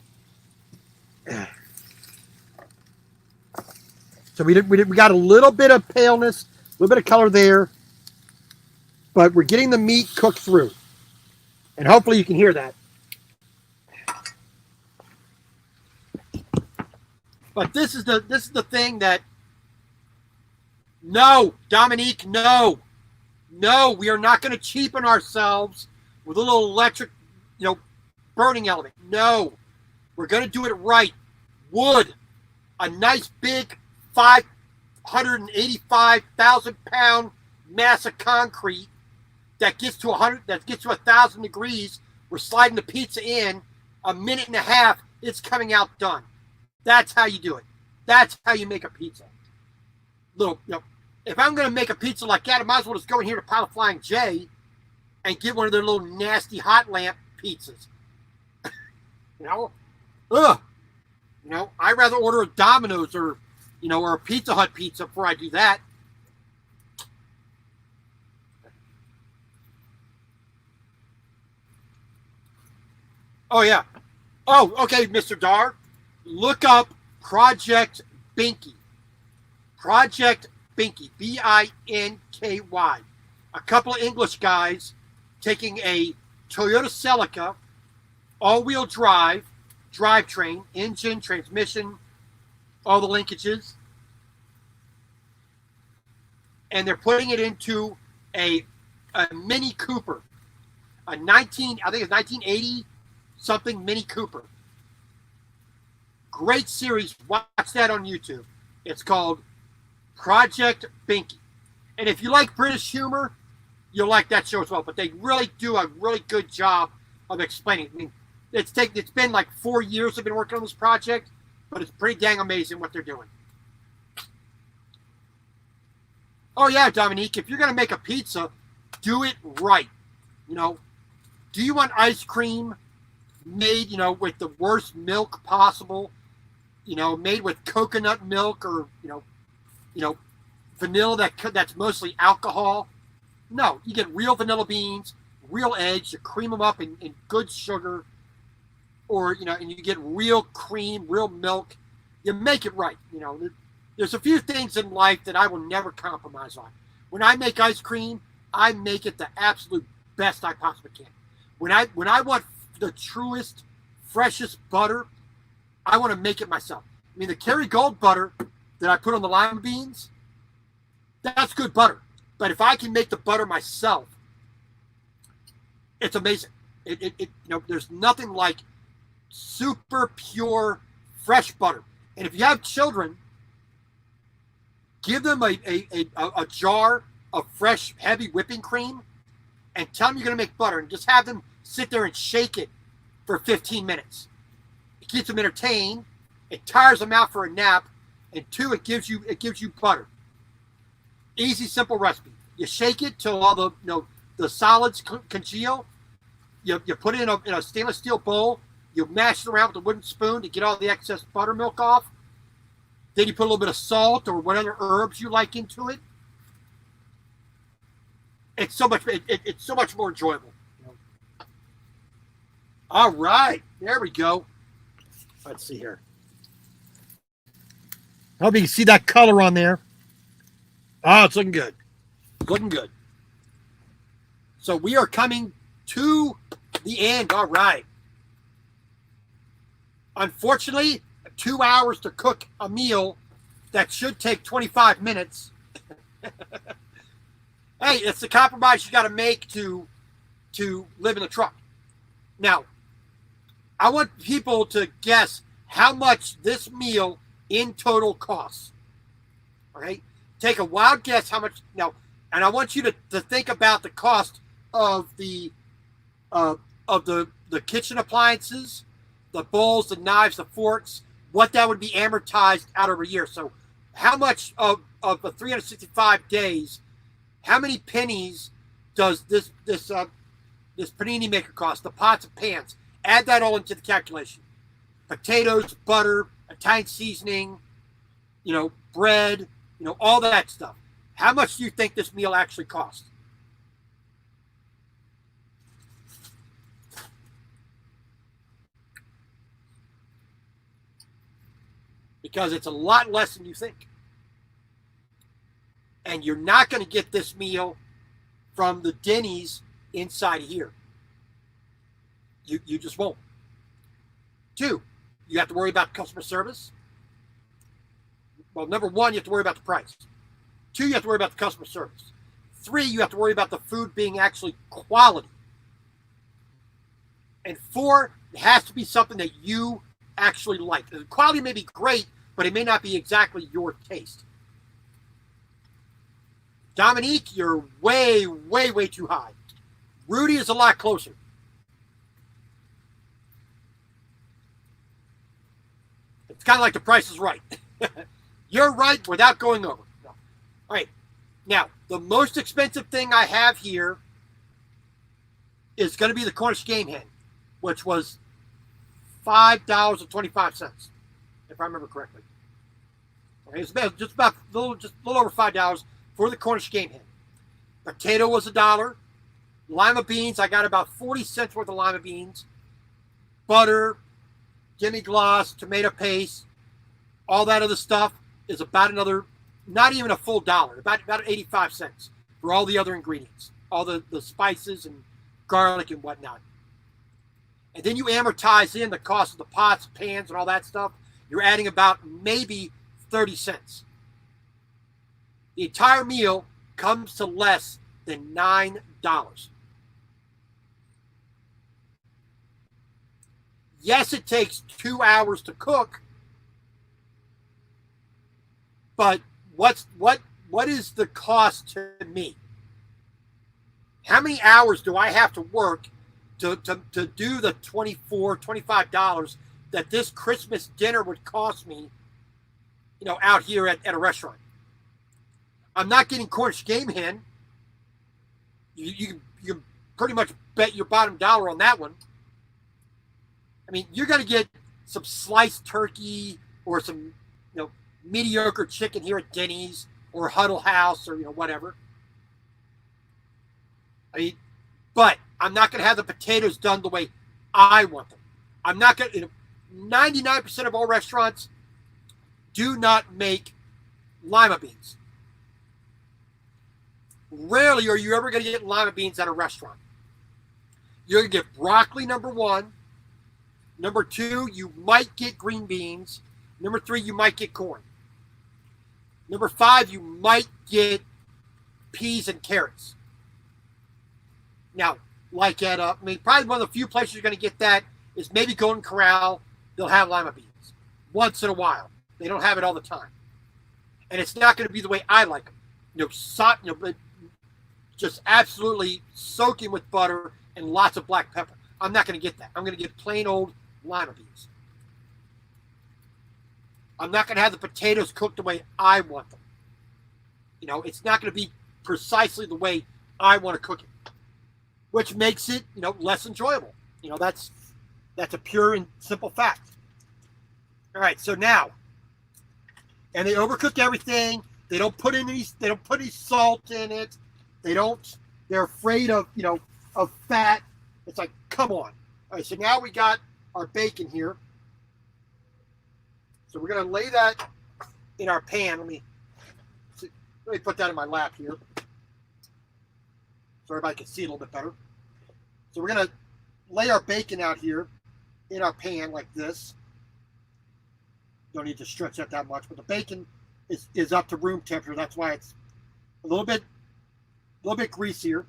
So we got a little bit of paleness, a little bit of color there, but we're getting the meat cooked through, and hopefully you can hear that. But this is the thing that, no, Dominique, no, we are not going to cheapen ourselves with a little electric, burning element. No, we're going to do it right. Wood, a nice big 585,000-pound mass of concrete that gets to 1,000 degrees. We're sliding the pizza in a minute and a half. It's coming out done. That's how you do it. That's how you make a pizza. If I'm going to make a pizza like that, I might as well just go in here to Pile of Flying J and get one of their little nasty hot lamp pizzas. I'd rather order a Domino's or a Pizza Hut pizza before I do that. Oh, yeah. Oh, okay, Mr. Dar. Look up Project Binky. Project Binky. B-I-N-K-Y. A couple of English guys taking a Toyota Celica, all-wheel drivetrain, engine, transmission, all the linkages, and they're putting it into a Mini Cooper, I think it's 1980 something Mini Cooper. Great series. Watch that on YouTube. It's called Project Binky. And if you like British humor, you'll like that show as well. But they really do a really good job of explaining. I mean, it's been like 4 years they've been working on this project, but it's pretty dang amazing what they're doing. Oh yeah, Dominique, if you're gonna make a pizza, do it right. You know, do you want ice cream made, you know, with the worst milk possible? You know, made with coconut milk or you know, vanilla that's mostly alcohol. No, you get real vanilla beans, real eggs. You cream them up in good sugar, or you know, and you get real cream, real milk. You make it right. You know, there's a few things in life that I will never compromise on. When I make ice cream, I make it the absolute best I possibly can. When I want the truest, freshest butter, I want to make it myself. I mean, the Kerrygold butter that I put on the lima beans, that's good butter. But if I can make the butter myself, it's amazing. You know, there's nothing like super pure, fresh butter. And if you have children, give them a jar of fresh, heavy whipping cream and tell them you're going to make butter and just have them sit there and shake it for 15 minutes. It keeps them entertained. It tires them out for a nap. And 2, it gives you butter. Easy, simple recipe. You shake it till all the solids congeal. You put it in a stainless steel bowl. You mash it around with a wooden spoon to get all the excess buttermilk off. Then you put a little bit of salt or whatever herbs you like into it. It's so much more enjoyable. You know? All right, there we go. Let's see here. I hope you can see that color on there. Oh, it's looking good. Looking good. So we are coming to the end. All right. Unfortunately, 2 hours to cook a meal that should take 25 minutes. Hey, it's the compromise you got to make to live in a truck. Now, I want people to guess how much this meal in total costs. All right? Take a wild guess how much. Now, and I want you to think about the cost of the kitchen appliances, the bowls, the knives, the forks, what that would be amortized out over a year. So how much of the 365 days, how many pennies does this panini maker cost? The pots and pans. Add that all into the calculation. Potatoes, butter, Italian seasoning, you know, bread, you know, all that stuff. How much do you think this meal actually costs? Because it's a lot less than you think. And you're not going to get this meal from the Denny's inside of here. You just won't. 2, you have to worry about customer service. Well, number 1, you have to worry about the price. 2, you have to worry about the customer service. 3, you have to worry about the food being actually quality. And 4, it has to be something that you actually like. The quality may be great, but it may not be exactly your taste. Dominique, you're way, way, way too high. Rudy is a lot closer. It's kind of like The Price is Right. You're right without going over. No. All right. Now, the most expensive thing I have here is going to be the Cornish game hen, which was $5.25, if I remember correctly. Okay, it's just a little over $5 for the Cornish game hen. Potato was $1. Lima beans, I got about 40 cents worth of lima beans. Butter, demi-glace, tomato paste, all that other stuff is about another, not even a full dollar, about 85 cents for all the other ingredients, all the spices and garlic and whatnot. And then you amortize in the cost of the pots, pans, and all that stuff. You're adding about maybe 30 cents. The entire meal comes to less than $9. Yes, it takes 2 hours to cook, But what is the cost to me? How many hours do I have to work to do the $24, $25 that this Christmas dinner would cost me, out here at a restaurant? I'm not getting Cornish game hen. You can pretty much bet your bottom dollar on that one. I mean, you're going to get some sliced turkey or some, mediocre chicken here at Denny's or Huddle House or, whatever. I mean, but I'm not going to have the potatoes done the way I want them. I'm not going to, 99% of all restaurants do not make lima beans. Rarely are you ever going to get lima beans at a restaurant. You're going to get broccoli, number one. Number two, you might get green beans. Number three, you might get corn. Number five, you might get peas and carrots. Now, like at, probably one of the few places you're going to get that is maybe Golden Corral. They'll have lima beans once in a while. They don't have it all the time. And it's not going to be the way I like them. Just absolutely soaking with butter and lots of black pepper. I'm not going to get that. I'm going to get plain old lima beans. I'm not going to have the potatoes cooked the way I want them. It's not going to be precisely the way I want to cook it, which makes it, less enjoyable. That's a pure and simple fact. All right, so now, and they overcook everything. They don't put any salt in it. They're afraid of, of fat. It's like, come on. All right, so now we got our bacon here. So we're going to lay that in our pan. Let me put that in my lap here so everybody can see it a little bit better. So we're going to lay our bacon out here in our pan like this. Don't need to stretch that much, but the bacon is up to room temperature. That's why it's a little bit greasier.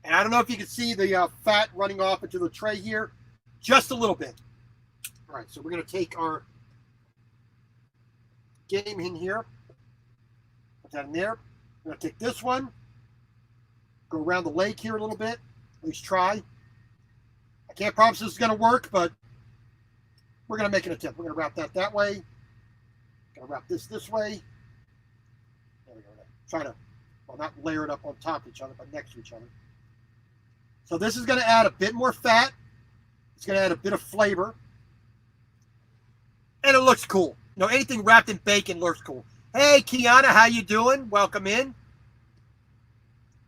And I don't know if you can see the fat running off into the tray here, just a little bit. All right, so we're going to take our game in here, put that in there. We're going to take this one, go around the leg here a little bit, at least try. I can't promise this is going to work, but we're going to make an attempt. We're going to wrap that way. Going to wrap this way. There we go. Try to, not layer it up on top of each other, but next to each other. So this is going to add a bit more fat. It's going to add a bit of flavor. And it looks cool. Anything wrapped in bacon looks cool. Hey, Kiana, how you doing? Welcome in.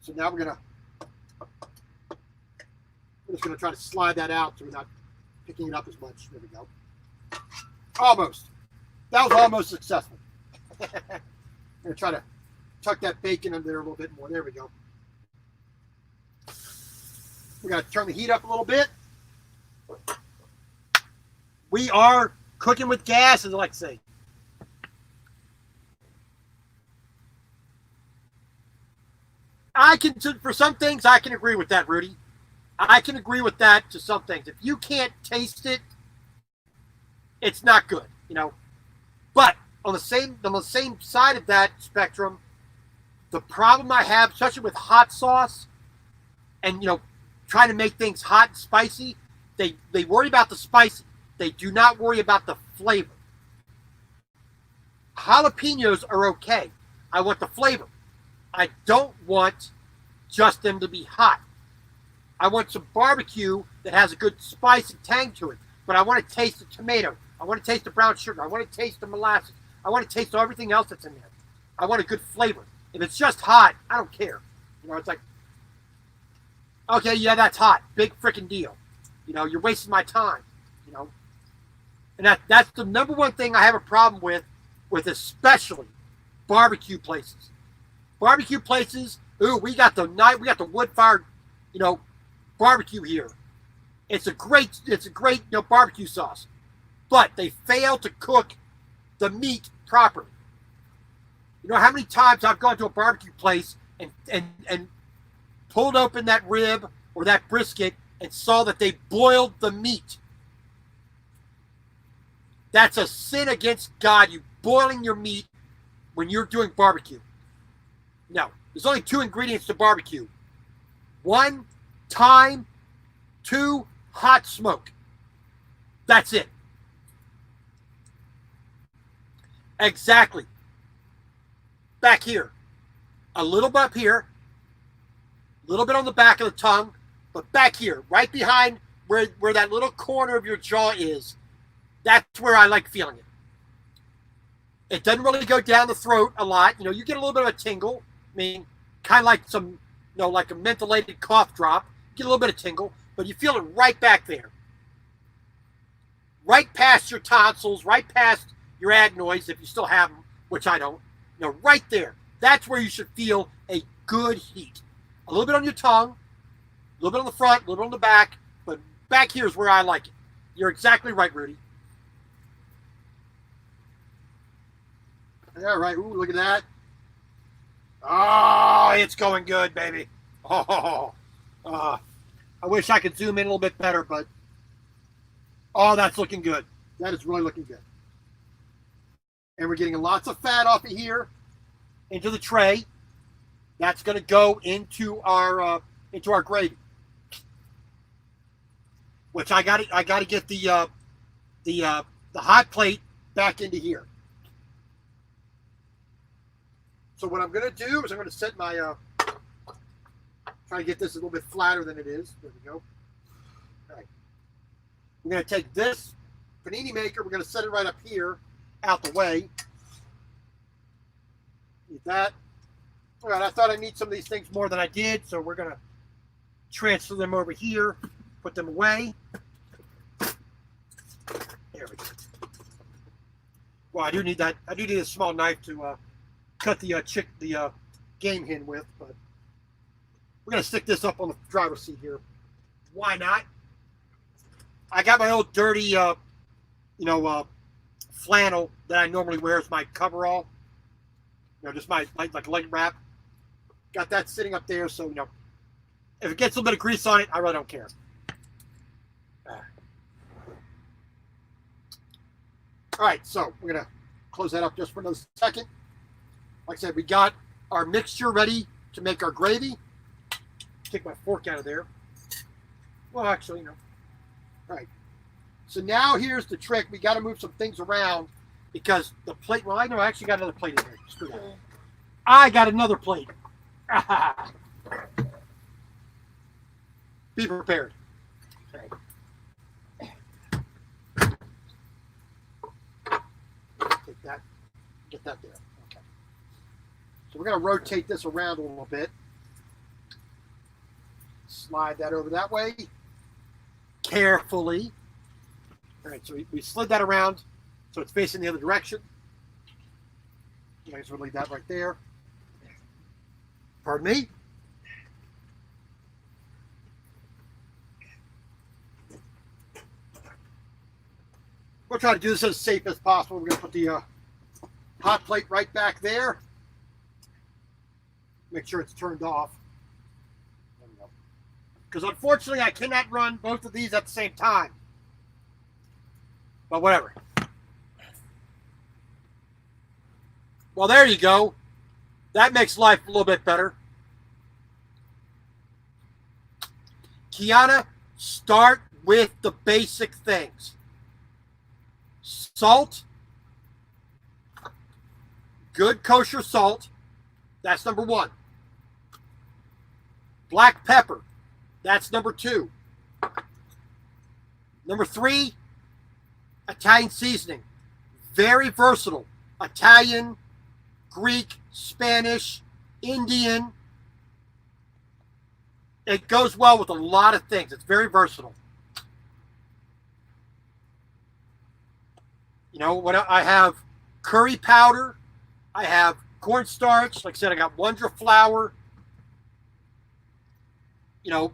So now we're just going to try to slide that out so we're not picking it up as much. There we go. Almost. That was almost successful. I'm going to try to tuck that bacon in there a little bit more. There we go. We're going to turn the heat up a little bit. We are cooking with gas, as I like to say. For some things, I can agree with that, Rudy. I can agree with that to some things. If you can't taste it, it's not good, But on the same side of that spectrum, the problem I have, especially with hot sauce, and trying to make things hot and spicy, they worry about the spicy. They do not worry about the flavor. Jalapenos are okay. I want the flavor. I don't want just them to be hot. I want some barbecue that has a good spice and tang to it, but I want to taste the tomato. I want to taste the brown sugar. I want to taste the molasses. I want to taste everything else that's in there. I want a good flavor. If it's just hot, I don't care. It's like, okay, yeah, that's hot. Big freaking deal. You're wasting my time. And that's the number one thing I have a problem with especially barbecue places. Barbecue places. Ooh, we got the wood-fired, barbecue here. It's a great barbecue sauce, but they fail to cook the meat properly. How many times I've gone to a barbecue place and pulled open that rib or that brisket and saw that they boiled the meat. That's a sin against God. You boiling your meat when you're doing barbecue. No, there's only 2 ingredients to barbecue. 1, time. 2, hot smoke. That's it. Exactly. Back here. A little bit up here. A little bit on the back of the tongue. But back here, right behind where that little corner of your jaw is, that's where I like feeling it. It doesn't really go down the throat a lot. You know, you get a little bit of a tingle. I mean, kind of like some, you know, like a mentholated cough drop. You get a little bit of tingle, but you feel it right back there. Right past your tonsils, right past your adenoids, if you still have them, which I don't. You know, right there. That's where you should feel a good heat. A little bit on your tongue, a little bit on the front, a little bit on the back, but back here is where I like it. You're exactly right, Rudy. All right, ooh, look at that. Oh, it's going good, baby. Oh, I wish I could zoom in a little bit better, but oh, that's looking good. That is really looking good. And we're getting lots of fat off of here into the tray. That's going to go into our gravy. Which I got to get the hot plate back into here. So what I'm going to do is I'm going to set my try to get this a little bit flatter than it is. There we go. All right. We're going to take this panini maker. We're going to set it right up here, out the way. Need that. All right. I thought I need some of these things more than I did, so we're going to transfer them over here, put them away. There we go. Well, I do need that. I do need a small knife to cut the game hen with, but we're gonna stick this up on the driver's seat here. Why not? I got my old dirty, flannel that I normally wear as my coverall. You know, just my like leg wrap. Got that sitting up there, so you know, if it gets a little bit of grease on it, I really don't care. All right, so we're gonna close that up just for another second. Like I said, we got our mixture ready to make our gravy. Take my fork out of there. Well, actually, you know. All right. So now here's the trick. We got to move some things around because the plate. Well, I know I actually got another plate in there. Screw that. I got another plate. Be prepared. Okay. Take that. Get that there. Okay. So we're going to rotate this around a little bit. Slide that over that way. Carefully. All right, so we slid that around so it's facing the other direction. We'll leave that right there. Pardon me. We'll try to do this as safe as possible. We're going to put the hot plate right back there. Make sure it's turned off. There we go. Because unfortunately, I cannot run both of these at the same time. But whatever. Well, there you go. That makes life a little bit better. Kiana, start with the basic things. Salt. Good kosher salt. That's number 1. Black pepper. That's number 2. Number 3, Italian seasoning. Very versatile. Italian, Greek, Spanish, Indian. It goes well with a lot of things. It's very versatile. You know, what I have curry powder. I have cornstarch. Like I said, I got Wonder flour. You know,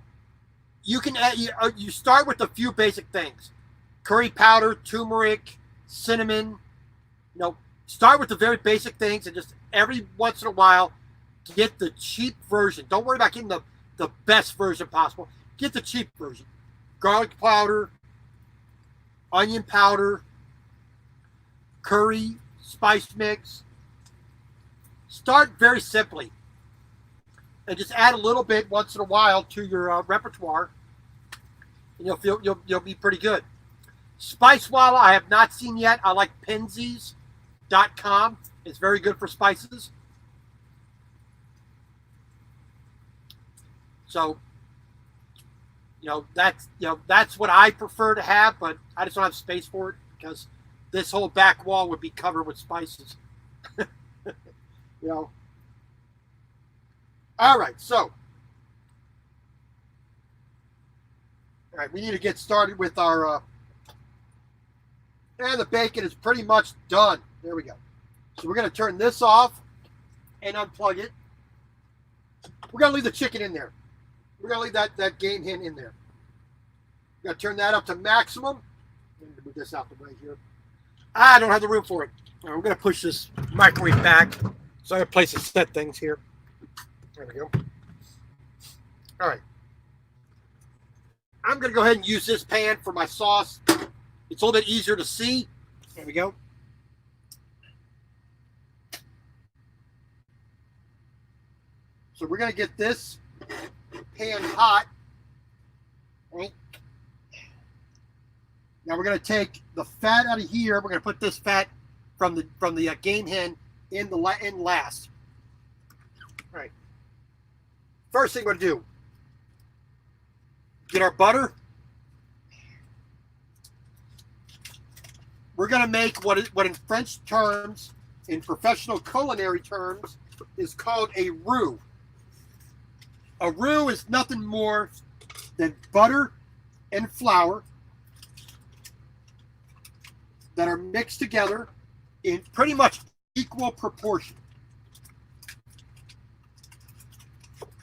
you can add, you start with a few basic things. Curry powder, turmeric, cinnamon. You know, start with the very basic things and just every once in a while get the cheap version. Don't worry about getting the best version possible. Get the cheap version. Garlic powder, onion powder, curry, spice mix. start very simply and just add a little bit once in a while to your repertoire, and you'll be pretty good. Spice Wallah, I have not seen yet. I like Penzies.com. It's very good for spices. So, that's what I prefer to have, but I just don't have space for it because this whole back wall would be covered with spices. All right, so we need to get started with our and the bacon is pretty much done. There we go. So we're going to turn this off and unplug it. We're going to leave the chicken in there. We're going to leave that game hen in there. We're going to turn that up to maximum. I'm going to move this out the way here. I don't have the room for it. All right, we're going to push this microwave back. So I have a place to set things here. There we go. All right. I'm going to go ahead and use this pan for my sauce. It's a little bit easier to see. There we go. So we're going to get this pan hot. Right? Now we're going to take the fat out of here. We're going to put this fat from the game hen in last. All right. First thing we're going to do, get our butter. We're going to make what in French terms, in professional culinary terms, is called a roux. A roux is nothing more than butter and flour that are mixed together in pretty much equal proportion.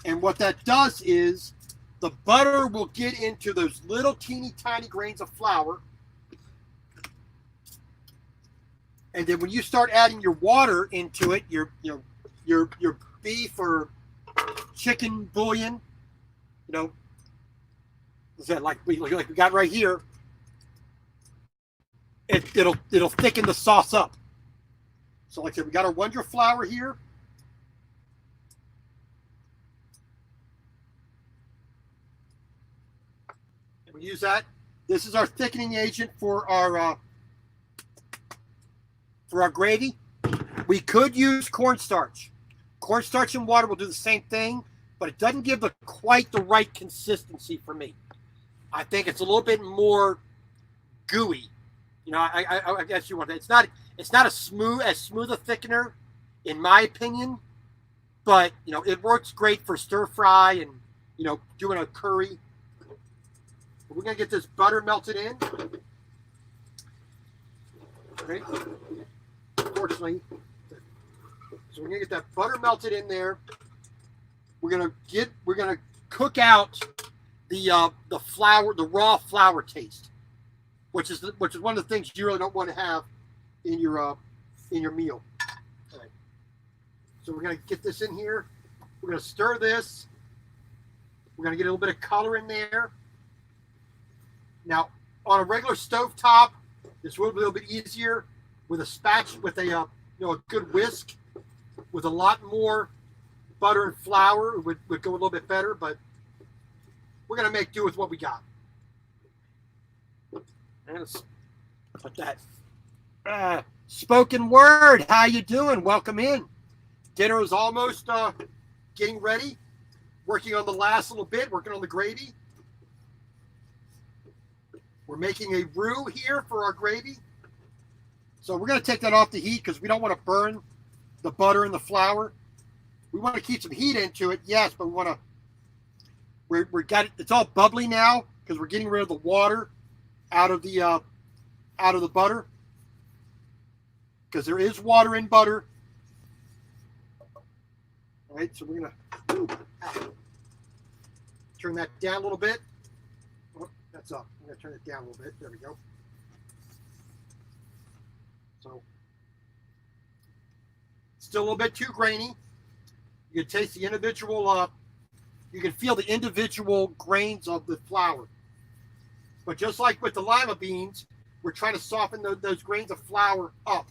And what that does is the butter will get into those little teeny tiny grains of flour. And then when you start adding your water into it, your beef or chicken bouillon, is that like we got right here? It'll thicken the sauce up. So like I said, we got our wonder flour here. And we use that. This is our thickening agent for our gravy. We could use cornstarch. Cornstarch and water will do the same thing, but it doesn't give quite the right consistency for me. I think it's a little bit more gooey. I guess you want that. It's not as smooth a thickener, in my opinion, but it works great for stir fry and doing a curry. We're gonna get this butter melted in. Okay. Unfortunately, so we're gonna get that butter melted in there. We're gonna cook out the flour, the raw flour taste, which is one of the things you really don't want to have in your meal. All right. So we're gonna get this in here. We're gonna stir this. We're gonna get a little bit of color in there. Now, on a regular stovetop, this will be a little bit easier. With a spatula, with a good whisk, with a lot more butter and flour, would go a little bit better. But we're gonna make do with what we got. And let's put that spoken word. How you doing? Welcome in. Dinner is almost getting ready. Working on the last little bit. Working on the gravy. We're making a roux here for our gravy. So we're going to take that off the heat because we don't want to burn the butter and the flour. We want to keep some heat into it, yes, but we want to. We got it. It's all bubbly now because we're getting rid of the water out of the butter because there is water in butter. All right, so we're going to turn that down a little bit. Oh, that's up. I'm going to turn it down a little bit. There we go. So, still a little bit too grainy. You can taste the individual, you can feel the individual grains of the flour. But just like with the lima beans, we're trying to soften those grains of flour up.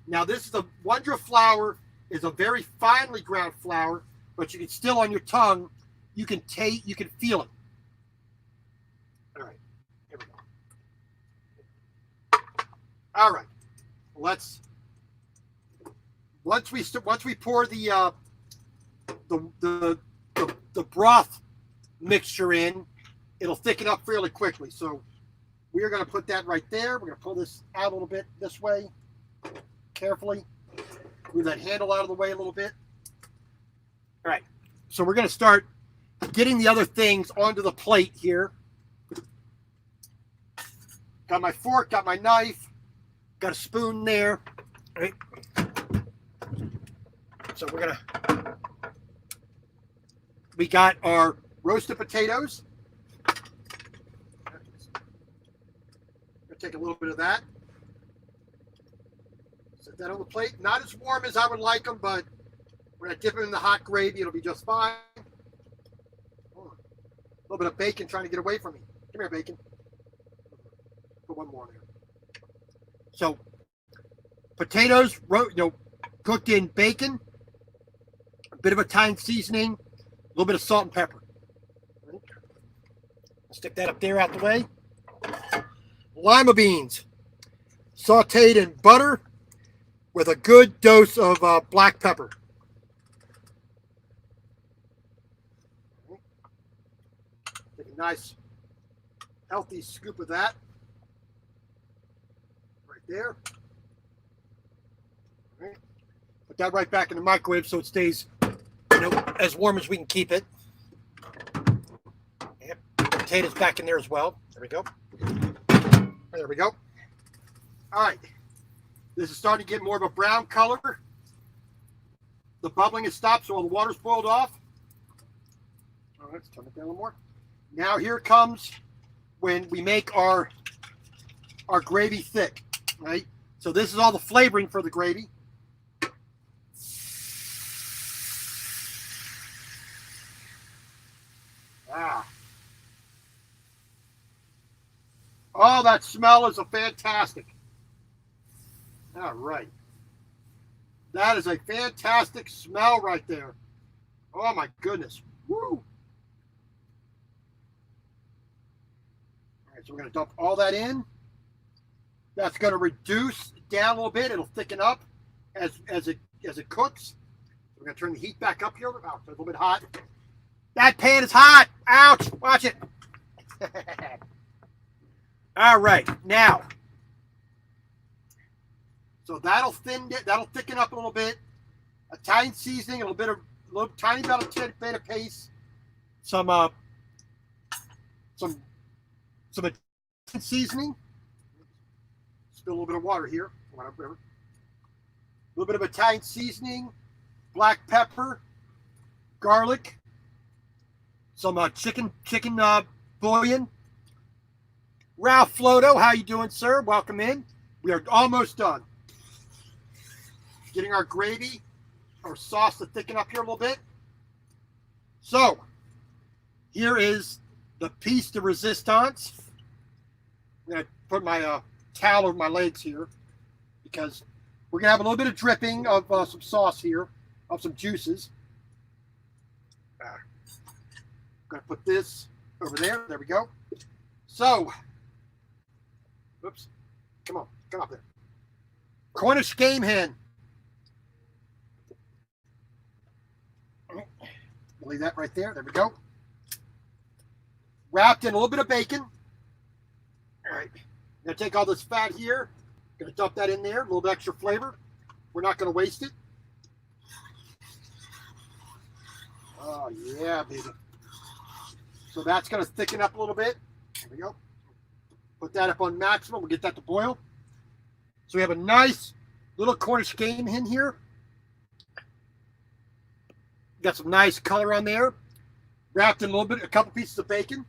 Now, this is the wonder flour is a very finely ground flour, but you can still on your tongue, you can feel it. All right, here we go. All right, once we pour the broth mixture in, it'll thicken up fairly quickly. So we are going to put that right there. We're going to pull this out a little bit this way, carefully. Move that handle out of the way a little bit. All right, so we're going to start getting the other things onto the plate here. Got my fork, got my knife, got a spoon there. All right. So we got our roasted potatoes. Take a little bit of that. Set that on the plate. Not as warm as I would like them, but when I dip them in the hot gravy, it'll be just fine. Oh, a little bit of bacon trying to get away from me. Come here, bacon. Put one more in there. So, potatoes, cooked in bacon, a bit of Italian seasoning, a little bit of salt and pepper. Stick that up there out the way. Lima beans, sauteed in butter with a good dose of black pepper. Take a nice, healthy scoop of that right there. All right. Put that right back in the microwave so it stays, as warm as we can keep it. Yep. Potatoes back in there as well. There we go. There we go. All right. This is starting to get more of a brown color. The bubbling has stopped, so all the water's boiled off. All right, let's turn it down a little more. Now here comes when we make our gravy thick, right? So this is all the flavoring for the gravy. Ah. Oh, that smell is fantastic. All right. That is a fantastic smell right there. Oh, my goodness. Woo. All right, so we're going to dump all that in. That's going to reduce down a little bit. It'll thicken up as it cooks. We're going to turn the heat back up here. Oh, it's a little bit hot. That pan is hot. Ouch. Watch it. All right, now, so that'll thicken up a little bit. Italian seasoning, a tiny bit of tomato paste, some Italian seasoning. Spill a little bit of water here, whatever. A little bit of Italian seasoning, black pepper, garlic, some chicken bouillon. Ralph Floto, how you doing, sir? Welcome in. We are almost done. Getting our gravy, our sauce to thicken up here a little bit. So, here is the piece de resistance. I'm going to put my towel over my legs here because we're going to have a little bit of dripping of some sauce here, of some juices. I'm going to put this over there. There we go. So, oops. Come on. Come up there. Cornish game hen. Leave that right there. There we go. Wrapped in a little bit of bacon. All right. I'm going to take all this fat here. Going to dump that in there. A little bit extra flavor. We're not going to waste it. Oh, yeah, baby. So that's going to thicken up a little bit. There we go. Put that up on maximum. We'll get that to boil. So we have a nice little Cornish game hen here. Got some nice color on there. Wrapped in a couple pieces of bacon.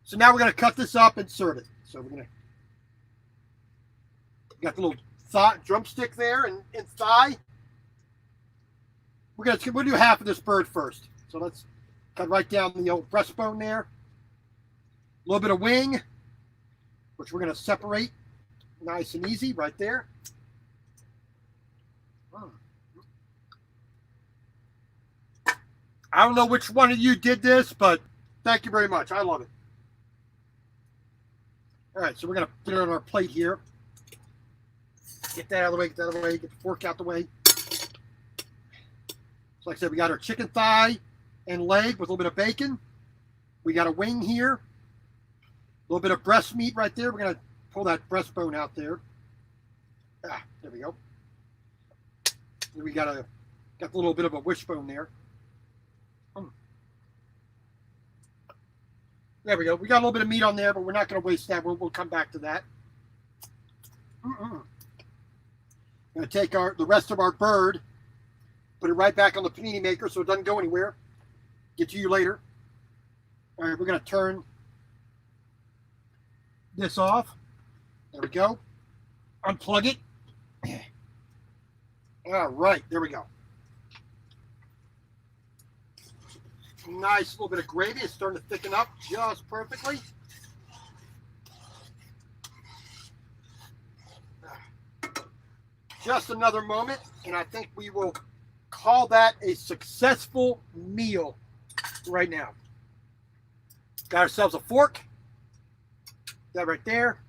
So now we're going to cut this up and serve it. So we're going to, got the little drumstick there and thigh. We'll do half of this bird first. So let's cut right down the old breastbone there. A little bit of wing, which we're going to separate nice and easy right there. I don't know which one of you did this, but thank you very much. I love it. All right, so we're going to put it on our plate here. Get that out of the way, get that out of the way, get the fork out the way. So like I said, we got our chicken thigh and leg with a little bit of bacon. We got a wing here. A little bit of breast meat right there. We're going to pull that breastbone out there. There we go. And we got a little bit of a wishbone there. There we go. We got a little bit of meat on there, but we're not going to waste that. We'll come back to that. Going to take the rest of our bird, put it right back on the panini maker so it doesn't go anywhere. Get to you later. All right, we're going to turn this off. There we go. Unplug it. All right, there we go. Nice little bit of gravy. It's starting to thicken up just perfectly. Just another moment, and I think we will call that a successful meal right now. Got ourselves a fork. That right there.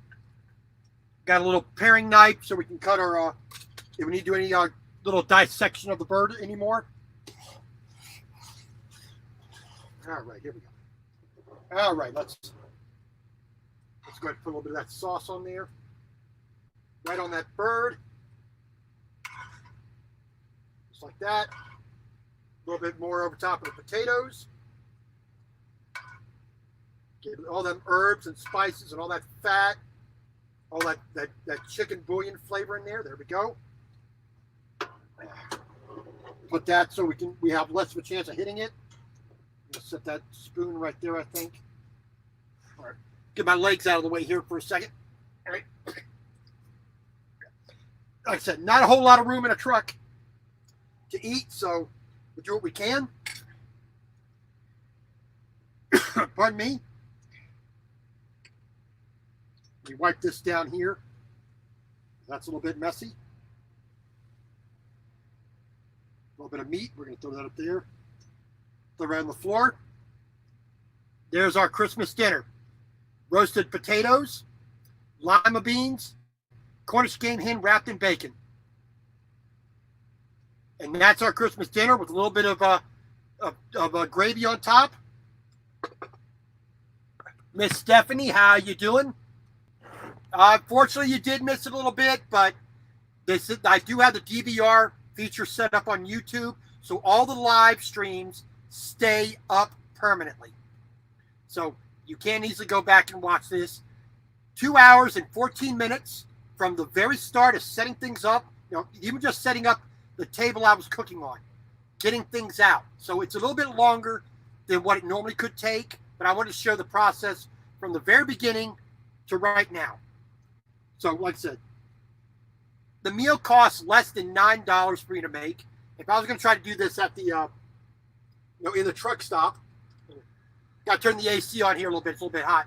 Got a little paring knife so we can cut our, if we need to do any little dissection of the bird anymore. All right, here we go. All right, let's go ahead and put a little bit of that sauce on there. Right on that bird. Just like that. A little bit more over top of the potatoes. Get all them herbs and spices and all that fat, all that chicken bouillon flavor in there. There we go. Put that so we have less of a chance of hitting it. Set that spoon right there, I think. All right. Get my legs out of the way here for a second. All right. Like I said, not a whole lot of room in a truck to eat, so we do what we can. Pardon me. We wipe this down here. That's a little bit messy. A little bit of meat. We're going to throw that up there. Throw it on the floor. There's our Christmas dinner. Roasted potatoes, lima beans, Cornish game hen wrapped in bacon. And that's our Christmas dinner with a little bit of gravy on top. Miss Stephanie, how you doing? Unfortunately, you did miss it a little bit, but I do have the DVR feature set up on YouTube, so all the live streams stay up permanently. So you can easily go back and watch this. 2 hours and 14 minutes from the very start of setting things up, even just setting up the table I was cooking on, getting things out. So it's a little bit longer than what it normally could take, but I wanted to show the process from the very beginning to right now. So like I said, the meal costs less than $9 for you to make. If I was going to try to do this at the in the truck stop, got to turn the AC on here a little bit. It's a little bit hot.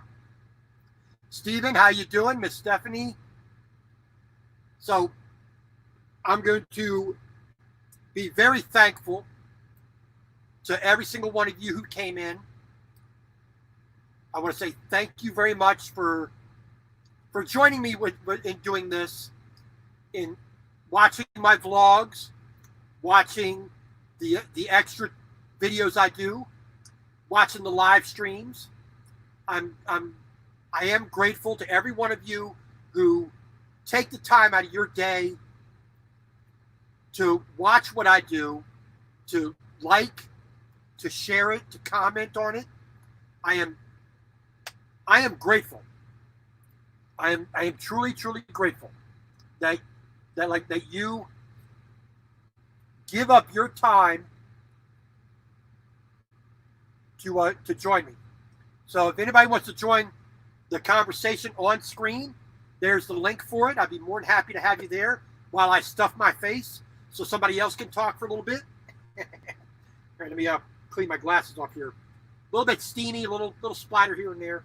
Steven, how you doing? Miss Stephanie. So I'm going to be very thankful to every single one of you who came in. I want to say thank you very much for joining me in doing this, in watching my vlogs, watching the extra videos I do, watching the live streams. I am grateful to every one of you who take the time out of your day to watch what I do, to like, to share it, to comment on it. I am grateful. I am truly, truly grateful that you give up your time to join me. So if anybody wants to join the conversation on screen, there's the link for it. I'd be more than happy to have you there while I stuff my face so somebody else can talk for a little bit. All right, let me clean my glasses off here. A little bit steamy, a little splatter here and there.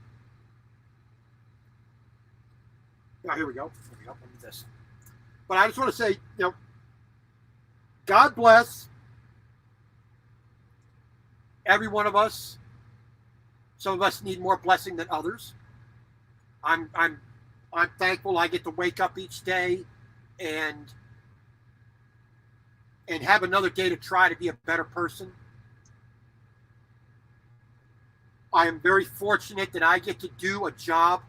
Oh, here we go. Let me do this. But I just want to say, God bless every one of us. Some of us need more blessing than others. I'm thankful I get to wake up each day and have another day to try to be a better person. I am very fortunate that I get to do a job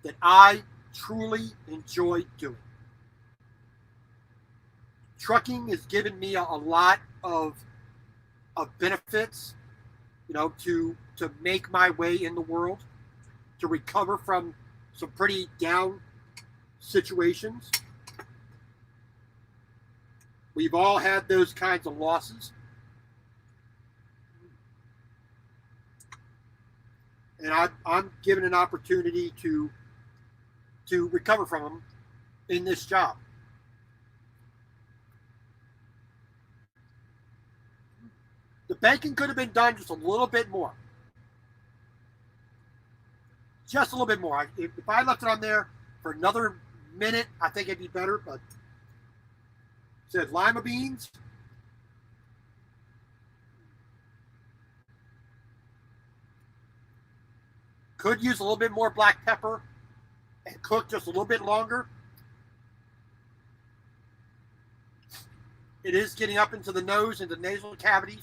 that I truly enjoy doing. Trucking has given me a lot of benefits, to make my way in the world, to recover from some pretty down situations. We've all had those kinds of losses. And I'm given an opportunity to recover from them in this job. The banking could have been done just a little bit more. Just a little bit more. If I left it on there for another minute, I think it'd be better. But it said lima beans. Could use a little bit more black pepper and cook just a little bit longer. It is getting up into the nose, into the nasal cavity,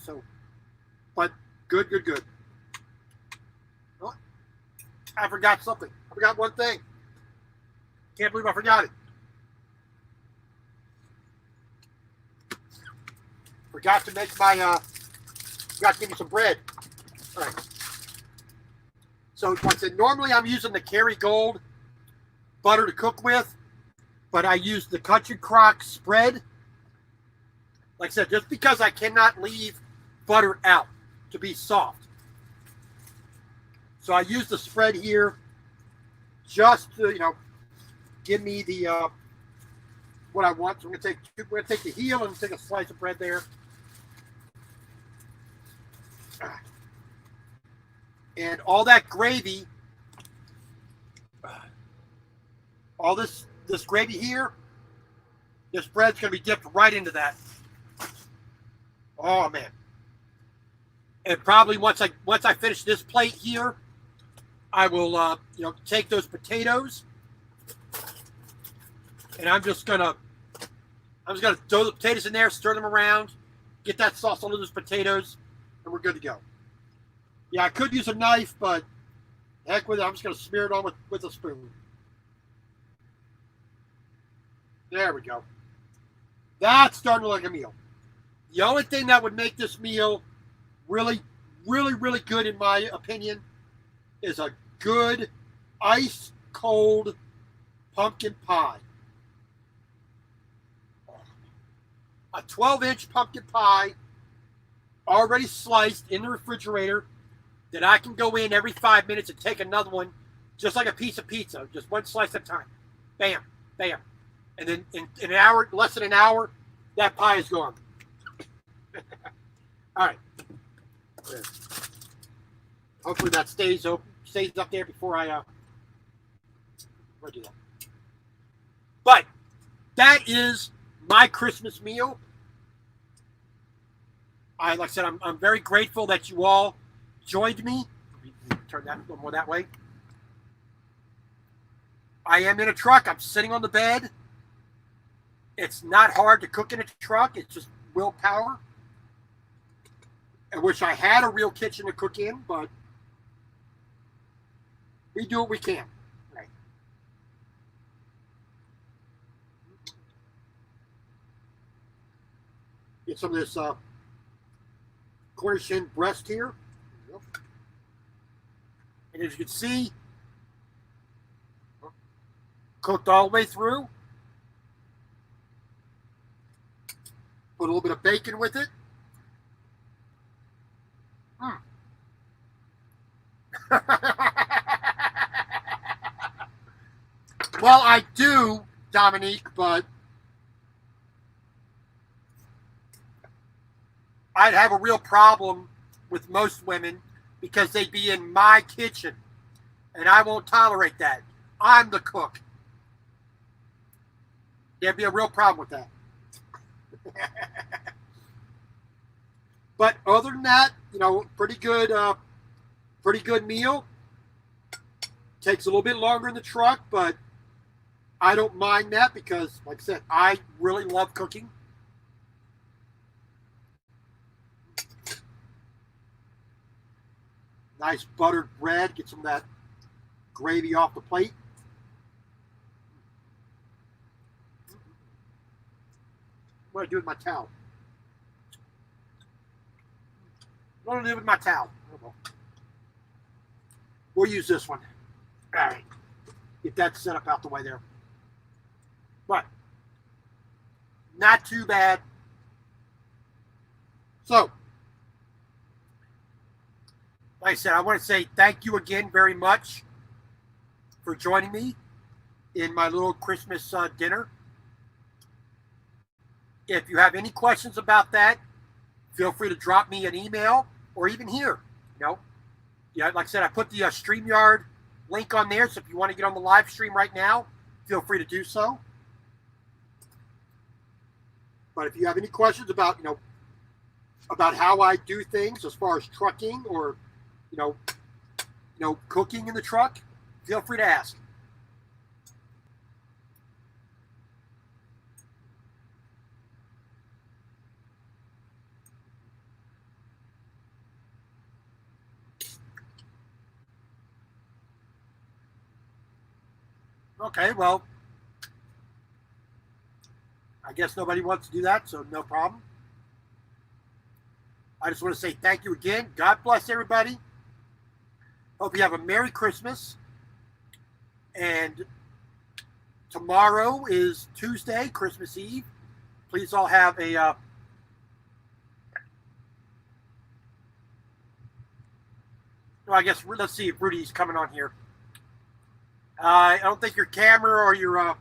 but good. Oh, I forgot something. I forgot one thing. Can't believe I forgot it. Forgot to make forgot to give me some bread. All right. So like I said, normally I'm using the Kerrygold butter to cook with, but I use the Country Crock spread. Like I said, just because I cannot leave butter out to be soft. So I use the spread here just to, give me the what I want. So we're gonna take the heel and take a slice of bread there. And all that gravy, all this gravy here, this bread's gonna be dipped right into that. Oh man! And probably once I finish this plate here, I will take those potatoes, and I'm just gonna throw the potatoes in there, stir them around, get that sauce onto those potatoes, and we're good to go. Yeah, I could use a knife, but heck with it. I'm just going to smear it on with a spoon. There we go. That's starting to look like a meal. The only thing that would make this meal really, really, really good, in my opinion, is a good ice cold pumpkin pie. A 12-inch pumpkin pie already sliced in the refrigerator, that I can go in every 5 minutes and take another one, just like a piece of pizza, just one slice at a time. Bam, bam. And then in an hour, less than an hour, that pie is gone. All right. Hopefully that stays up there before I do that. But that is my Christmas meal. Like I said, I'm very grateful that you all joined me. Turn that a little more that way. I am in a truck. I'm sitting on the bed. It's not hard to cook in a truck. It's just willpower. I wish I had a real kitchen to cook in, but we do what we can. Right. Get some of this Cornish breast here. And as you can see, cooked all the way through. Put a little bit of bacon with it. Well, I do, Dominique, but I'd have a real problem with most women because they'd be in my kitchen, and I won't tolerate that. I'm the cook. There'd be a real problem with that. But other than that, pretty good meal. Takes a little bit longer in the truck, but I don't mind that because, like I said, I really love cooking. Nice buttered bread. Get some of that gravy off the plate. What do I do with my towel? What do I do with my towel? I don't know. We'll use this one. All right. Get that set up out the way there. But not too bad. So, like I said, I want to say thank you again very much for joining me in my little Christmas dinner. If you have any questions about that, feel free to drop me an email or even here. Like I said, I put the StreamYard link on there, so if you want to get on the live stream right now, feel free to do so. But if you have any questions about, about how I do things as far as trucking or, cooking in the truck, feel free to ask. Okay, well, I guess nobody wants to do that, so no problem. I just want to say thank you again. God bless everybody. Hope you have a Merry Christmas. And tomorrow is Tuesday, Christmas Eve. Please all have a I guess let's see if Rudy's coming on here. I don't think your camera or your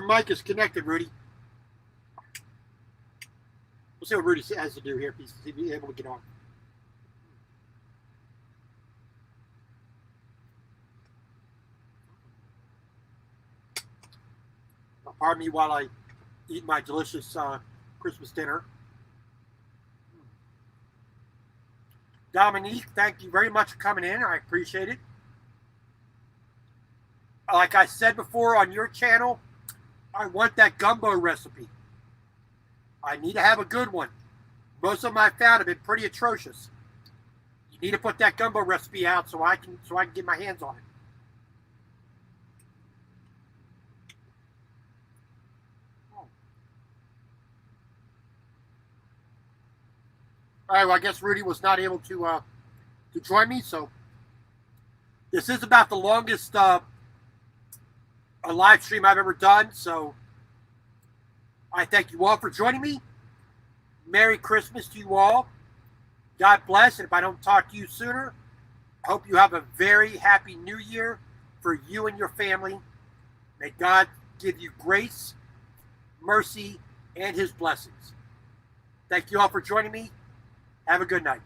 mic is connected, Rudy. We'll see what Rudy has to do here if he's able to get on. Pardon me while I eat my delicious Christmas dinner. Dominique, thank you very much for coming in. I appreciate it. Like I said before on your channel, I want that gumbo recipe. I need to have a good one. Most of them I found have been pretty atrocious. You need to put that gumbo recipe out so I can get my hands on it. All right, well, I guess Rudy was not able to join me, so this is about the longest a live stream I've ever done, so I thank you all for joining me. Merry Christmas to you all. God bless, and if I don't talk to you sooner, I hope you have a very happy New Year for you and your family. May God give you grace, mercy, and his blessings. Thank you all for joining me. Have a good night.